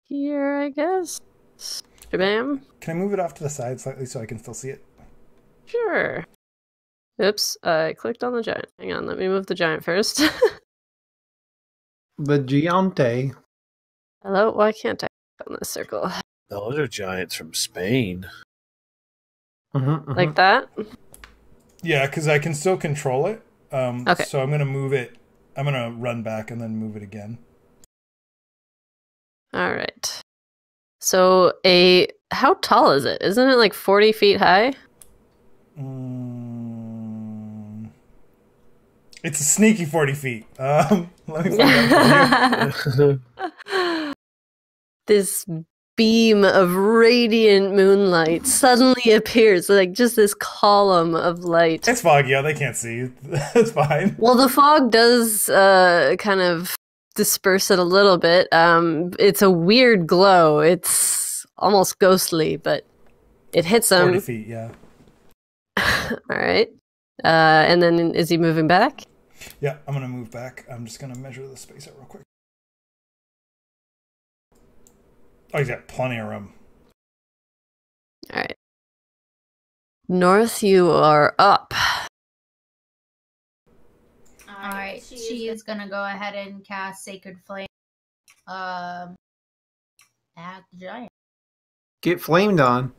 here, I guess. Shabam. Can I move it off to the side slightly so I can still see it? Sure. Oops, I clicked on the giant. Hang on, let me move the giant first. The Giante. Hello? Why can't I click on this circle? Those are giants from Spain. Like that? Yeah, because I can still control it. Okay. So I'm going to move it. I'm going to run back and then move it again. All right. So how tall is it? Isn't it like 40 feet high? It's a sneaky 40 feet. Let me find out for you. This beam of radiant moonlight suddenly appears, like just this column of light. It's foggy out. They can't see. It's fine. Well, the fog does kind of disperse it a little bit. It's a weird glow. It's almost ghostly, but it hits him. 40 feet, yeah. All right. And then is he moving back? Yeah, I'm going to move back. I'm just going to measure the space out real quick. Oh, he's got plenty of room. All right. North, you are up. All right, she is gonna go ahead and cast Sacred Flame. At the giant. Get flamed on.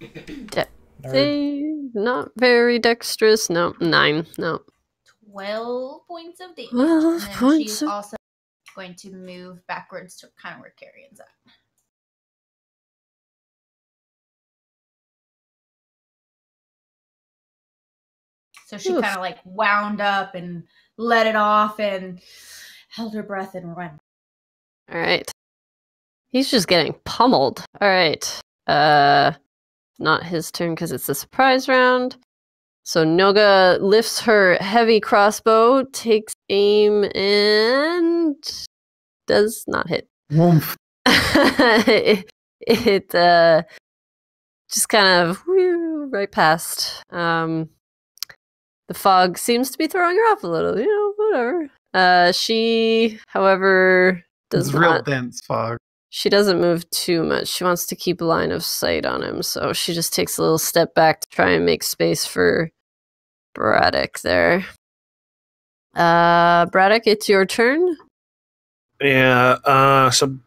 Not very dexterous. No, 9. No. 12 points of damage. 12 and then points she's of- also going to move backwards to kind of where Carrion's at. So she Oof. kind of like wound up and let it off and held her breath and ran. All right. He's just getting pummeled. All right. Not his turn because it's a surprise round. So Noga lifts her heavy crossbow, takes aim, and does not hit. Woomph. it just kind of right past. The fog seems to be throwing her off a little, whatever. She, however, does It's real not. dense fog. She doesn't move too much. She wants to keep line of sight on him, so she just takes a little step back to try and make space for Braddock there. Braddock, it's your turn. Yeah, so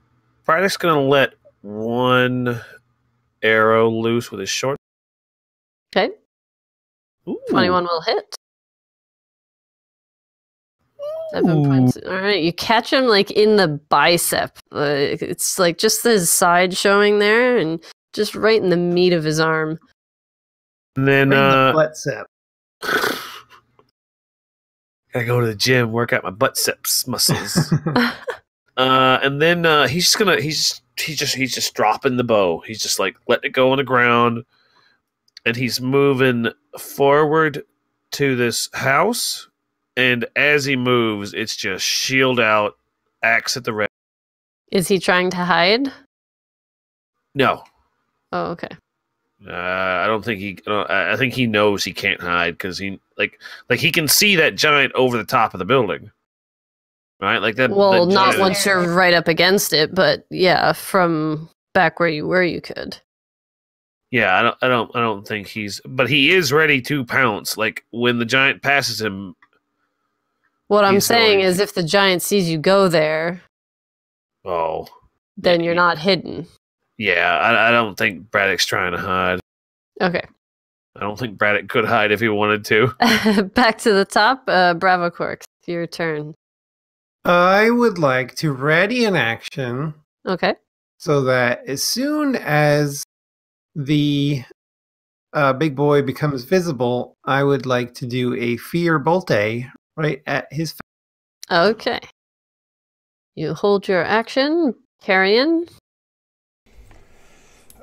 Braddock's going to let one arrow loose with his short. Okay. Ooh. 21 will hit. 7 points. All right, you catch him like in the bicep. It's like just his side showing there, and just right in the meat of his arm. And then Right in the butt sep. gotta go to the gym, work out my butt seps muscles. And then he's just dropping the bow. He's just like letting it go on the ground, and he's moving forward to this house. And as he moves, it's just shield out, axe at the ready. Is he trying to hide? No, Oh, okay. I don't think he. I think he knows he can't hide because he he can see that giant over the top of the building, right? Like that. Well, that not giant- once you're right up against it, but yeah, from back where you could. Yeah, I don't think he's. But he is ready to pounce. Like when the giant passes him. What I'm He's saying going is, to- if the giant sees you go there, Oh, then you're not hidden. yeah. I don't think Braddock's trying to hide. Okay. I don't think Braddock could hide if he wanted to. Back to the top. Bravo Quarks, your turn. I would like to ready an action Okay. so that as soon as the big boy becomes visible, I would like to do a fear bolte right at his face. Okay. You hold your action. Carrion.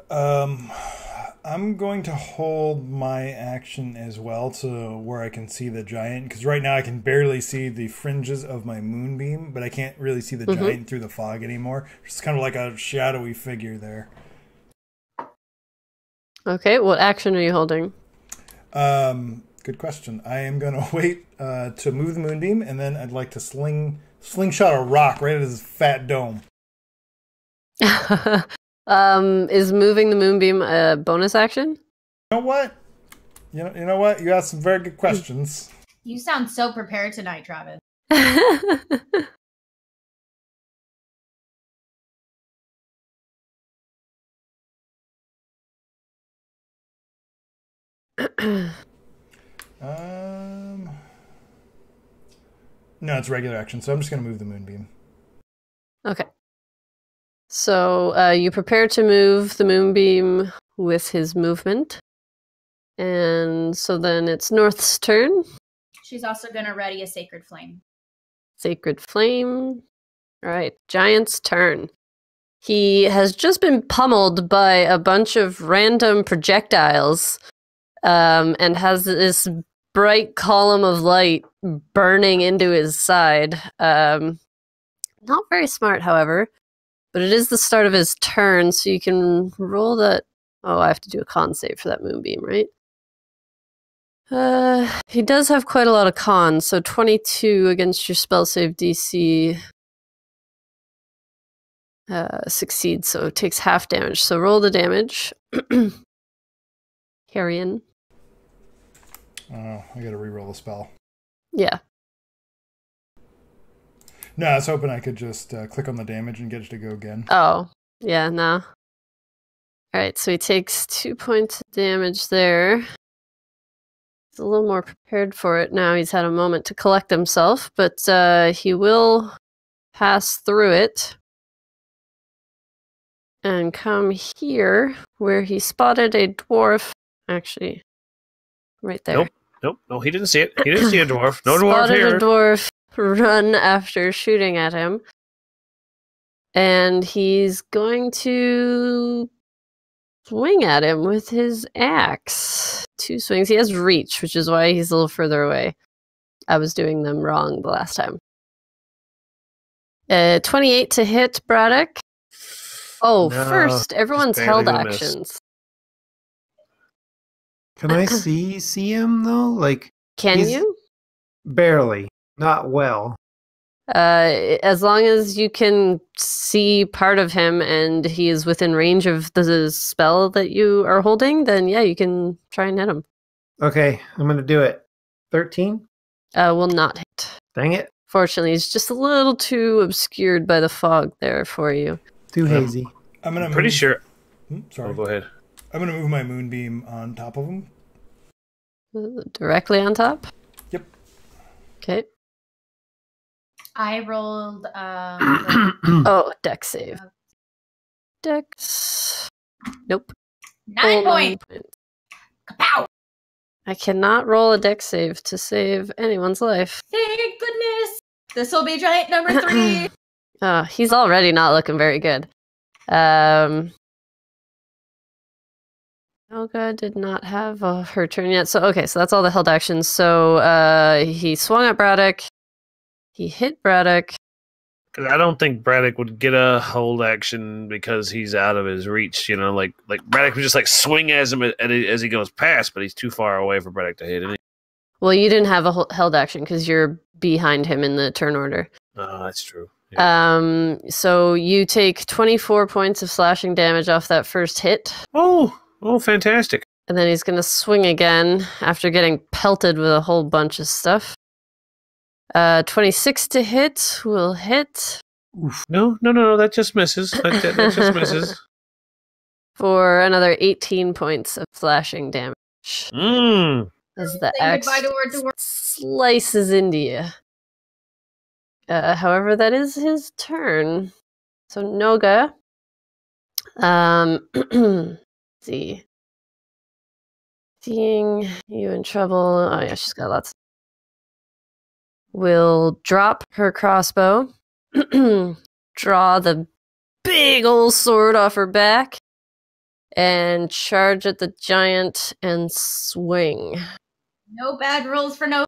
I'm going to hold my action as well to where I can see the giant, because right now I can barely see the fringes of my moonbeam, but I can't really see the giant through the fog anymore. It's kind of like a shadowy figure there. Okay. What action are you holding? Good question. I am going to wait to move the moonbeam, and then I'd like to slingshot a rock right at his fat dome. Is moving the moonbeam a bonus action? You know what? You know what? You asked some very good questions. You sound so prepared tonight, Travis. No, it's regular action, so I'm just going to move the moonbeam. Okay. So you prepare to move the moonbeam with his movement. And so then it's North's turn. She's also going to ready a sacred flame. Sacred Flame. All right, Giant's turn. He has just been pummeled by a bunch of random projectiles and has this bright column of light burning into his side. Not very smart, however, but it is the start of his turn, so you can roll that. Oh, I have to do a con save for that moonbeam, right? He does have quite a lot of cons, so 22 against your spell save DC succeeds, so it takes half damage. So roll the damage. Carrion. Oh, I gotta reroll the spell. Yeah. No, I was hoping I could just click on the damage and get it to go again. Oh, yeah, no. Alright, so he takes 2 points of damage there. He's a little more prepared for it now. He's had a moment to collect himself, but he will pass through it and come here where he spotted a dwarf. Actually, right there. Nope. No, he didn't see it. He didn't see a dwarf. No dwarf Spotted here. a dwarf run after shooting at him. And he's going to swing at him with his axe. 2 swings. He has reach, which is why he's a little further away. I was doing them wrong the last time. 28 to hit Braddock. Oh, No, first, everyone's just held barely missed. actions. Can I see him though? Like Can He's- you? barely, not well. As long as you can see part of him and he is within range of the spell that you are holding, then yeah, you can try and hit him. Okay, I'm going to do it. 13? Will not hit. Dang it. Fortunately, it's just a little too obscured by the fog there for you. Too hazy. I'm Pretty sure. Sorry. Oh, go ahead. I'm gonna move my moonbeam on top of him. Directly on top? Yep. Okay. I rolled. Oh, dex save. Dex. Nope. 9 points. Kapow! I cannot roll a dex save to save anyone's life. Thank goodness. This will be giant number 3. He's already not looking very good. Olga did not have her turn yet. So, okay, so that's all the held actions. So, he swung at Braddock. He hit Braddock. Because I don't think Braddock would get a hold action because he's out of his reach. You know, like Braddock would just like swing as him as he goes past, but he's too far away for Braddock to hit. Well, you didn't have a held action because you're behind him in the turn order. Oh, that's true. Yeah. So you take 24 points of slashing damage off that first hit. Oh, fantastic. And then he's going to swing again after getting pelted with a whole bunch of stuff. 26 to hit will hit. Oof. No, that just misses. That just misses. For another 18 points of slashing damage. As the axe slices into you. However, that is his turn. So Noga. Let's see. Seeing you in trouble. Oh yeah, she's got lots. Will drop her crossbow. Draw the big old sword off her back. And charge at the giant and swing. No bad rolls for no.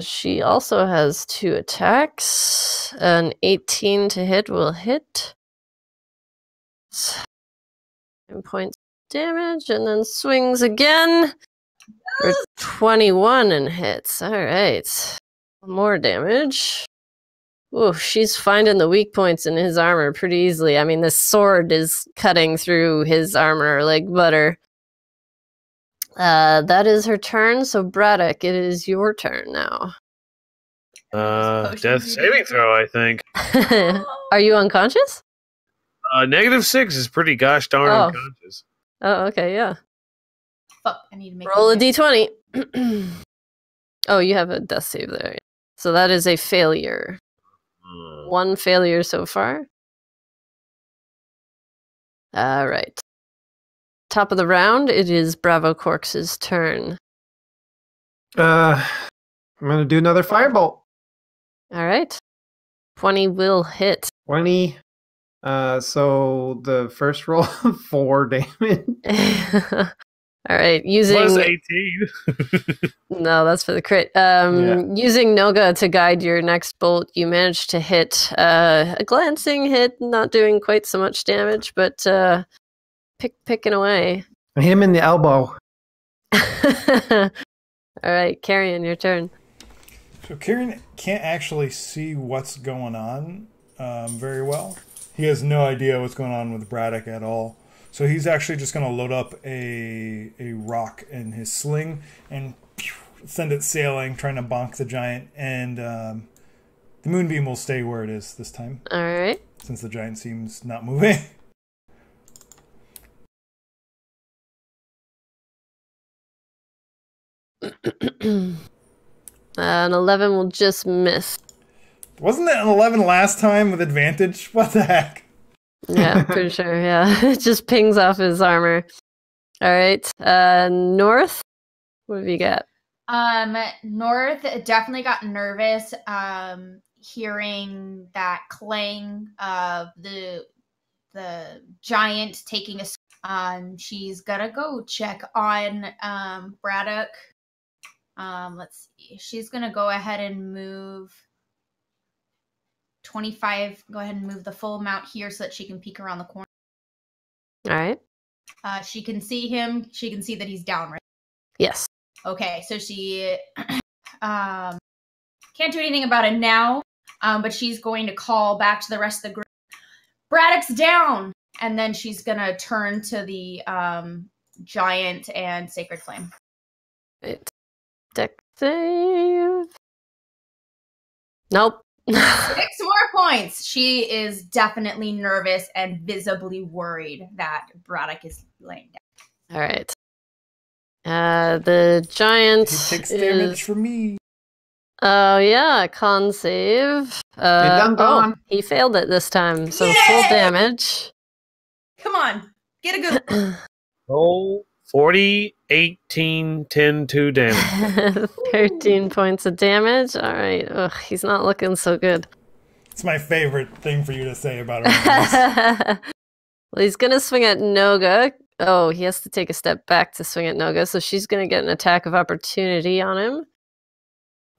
She also has 2 attacks. An 18 to hit will hit. 10 points damage, and then swings again for 21 and hits. All right. More damage. Ooh, she's finding the weak points in his armor pretty easily. I mean, this sword is cutting through his armor like butter. That is her turn, so Braddock, it is your turn now. Death saving throw, I think. Are you unconscious? -6 is pretty gosh darn unconscious. Oh, okay, yeah. Fuck, I need to make Roll a d20. Oh, you have a death save there. So that is a failure. 1 failure so far. All right. Top of the round, it is Bravo Corks's turn. I'm going to do another firebolt. All right. 20 will hit. 20. So the first roll, 4 damage. All right. Using Plus 18. No, that's for the crit. Using Noga to guide your next bolt, you managed to hit a glancing hit, not doing quite so much damage, but picking away. I hit him in the elbow. All right, Carrion, your turn. So Kieran can't actually see what's going on very well. He has no idea what's going on with Braddock at all. So he's actually just going to load up a rock in his sling and send it sailing, trying to bonk the giant. And the moonbeam will stay where it is this time. All right. Since the giant seems not moving. An 11 will just miss. Wasn't that an 11 last time with advantage? What the heck? Yeah, pretty sure, yeah. It just pings off his armor. All right. North, what have you got? North definitely got nervous hearing that clang of the giant taking a she's gonna go check on Braddock. Let's see. She's gonna go ahead and move 25. Go ahead and move the full amount here so that she can peek around the corner. All right. She can see him. She can see that he's down, right? Yes. Okay, so she can't do anything about it now. but she's going to call back to the rest of the group, Braddock's down! And then she's going to turn to the giant and Sacred Flame. Right. Deck save. Nope. 6 more points. She is definitely nervous and visibly worried that Braddock is laying down. All right. The giant He takes damage from me. Oh, yeah, con save. He failed it this time, so full damage. Come on, get a good Roll 40, 18, 10, 2 damage. 13 points of damage. All right. Ugh, he's not looking so good. It's my favorite thing for you to say about him. Well, he's going to swing at Noga. Oh, he has to take a step back to swing at Noga, so she's going to get an attack of opportunity on him.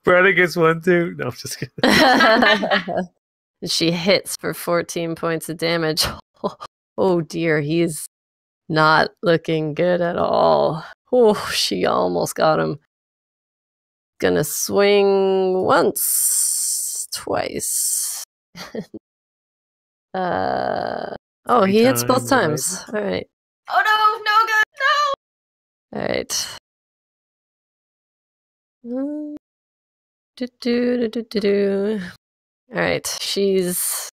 Braddock gets one too. No, I'm just kidding. She hits for 14 points of damage. Oh dear, he's not looking good at all. Oh, she almost got him. Gonna swing once, twice. He hits both times. All right. Oh no, Noga, no! All right. All right, she's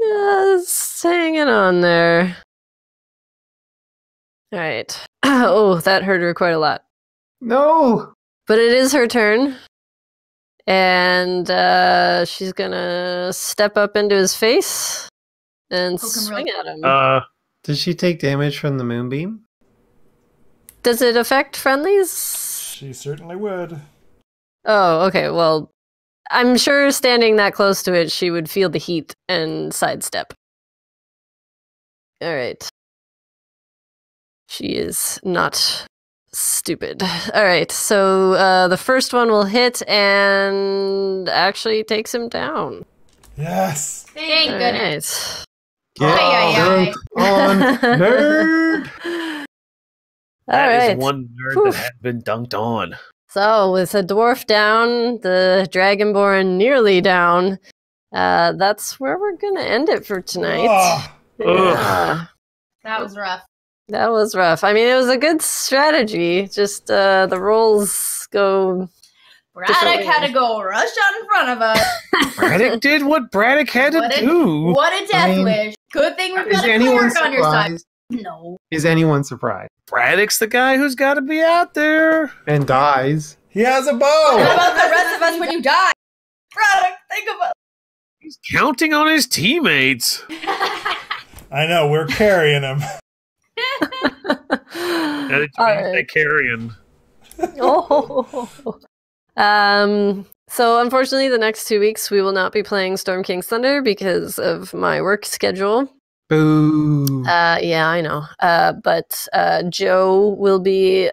just hanging on there. All right. Oh, that hurt her quite a lot. No! But it is her turn. And she's gonna step up into his face and swing at him. Did she take damage from the moonbeam? Does it affect friendlies? She certainly would. Oh, okay. Well, I'm sure standing that close to it, she would feel the heat and sidestep. All right. She is not stupid. All right. So the first one will hit and actually takes him down. Yes. Thank goodness. Get Ay. on, nerd! That is one nerd that had been dunked on. So, with a dwarf down, the dragonborn nearly down, that's where we're going to end it for tonight. Oh. Yeah. That was rough. That was rough. I mean, it was a good strategy. Just the rolls go. Braddock had to go rush out in front of us. Braddock did what Braddock had to do. What a death wish. Good thing we've got a cleric on your side. No. Is anyone surprised? Braddock's the guy who's got to be out there. And dies. He has a What bow! about the rest of us when you die? Braddock, think of us. He's counting on his teammates. I know, we're carrying him. They carrying. So unfortunately, the next 2 weeks we will not be playing Storm King's Thunder because of my work schedule. Boo. Yeah, I know. But Joe will be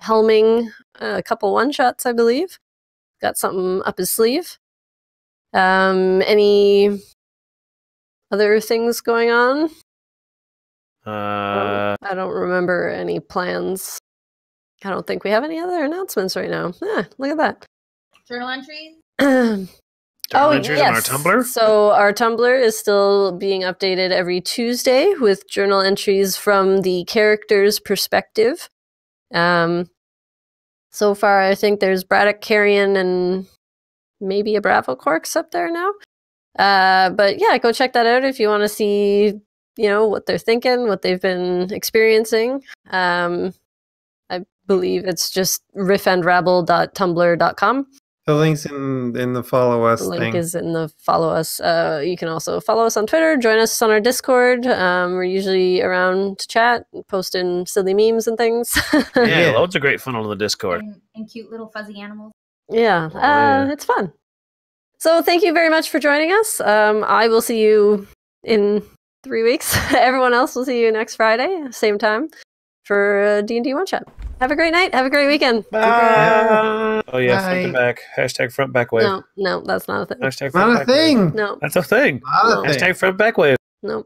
helming a couple one-shots, I believe. Got something up his sleeve. Any other things going on? I don't remember any plans. I don't think we have any other announcements right now. Look at that. Journal entries? Entries on our Tumblr? So our Tumblr is still being updated every Tuesday with journal entries from the character's perspective. So far, I think there's Braddock, Carrion, and maybe a Bravo Corks up there now. But yeah, go check that out if you want to see, what they're thinking, what they've been experiencing. I believe it's just riffandrabble.tumblr.com. The link's in the follow us The link thing. is in the follow us. You can also follow us on Twitter, join us on our Discord. We're usually around to chat, posting silly memes and things. Yeah, loads of great fun on the Discord. And cute little fuzzy animals. Yeah, it's fun. So thank you very much for joining us. I will see you in 3 weeks. Everyone else will see you next Friday, same time, for D&D One Shot. Have a great night. Have a great weekend. Bye. Oh yeah, Bye. front and back. Hashtag front back wave. No, that's not a thing. Hashtag front Not a back wave. thing. No, That's a thing. Not a thing. Hashtag front back wave. no.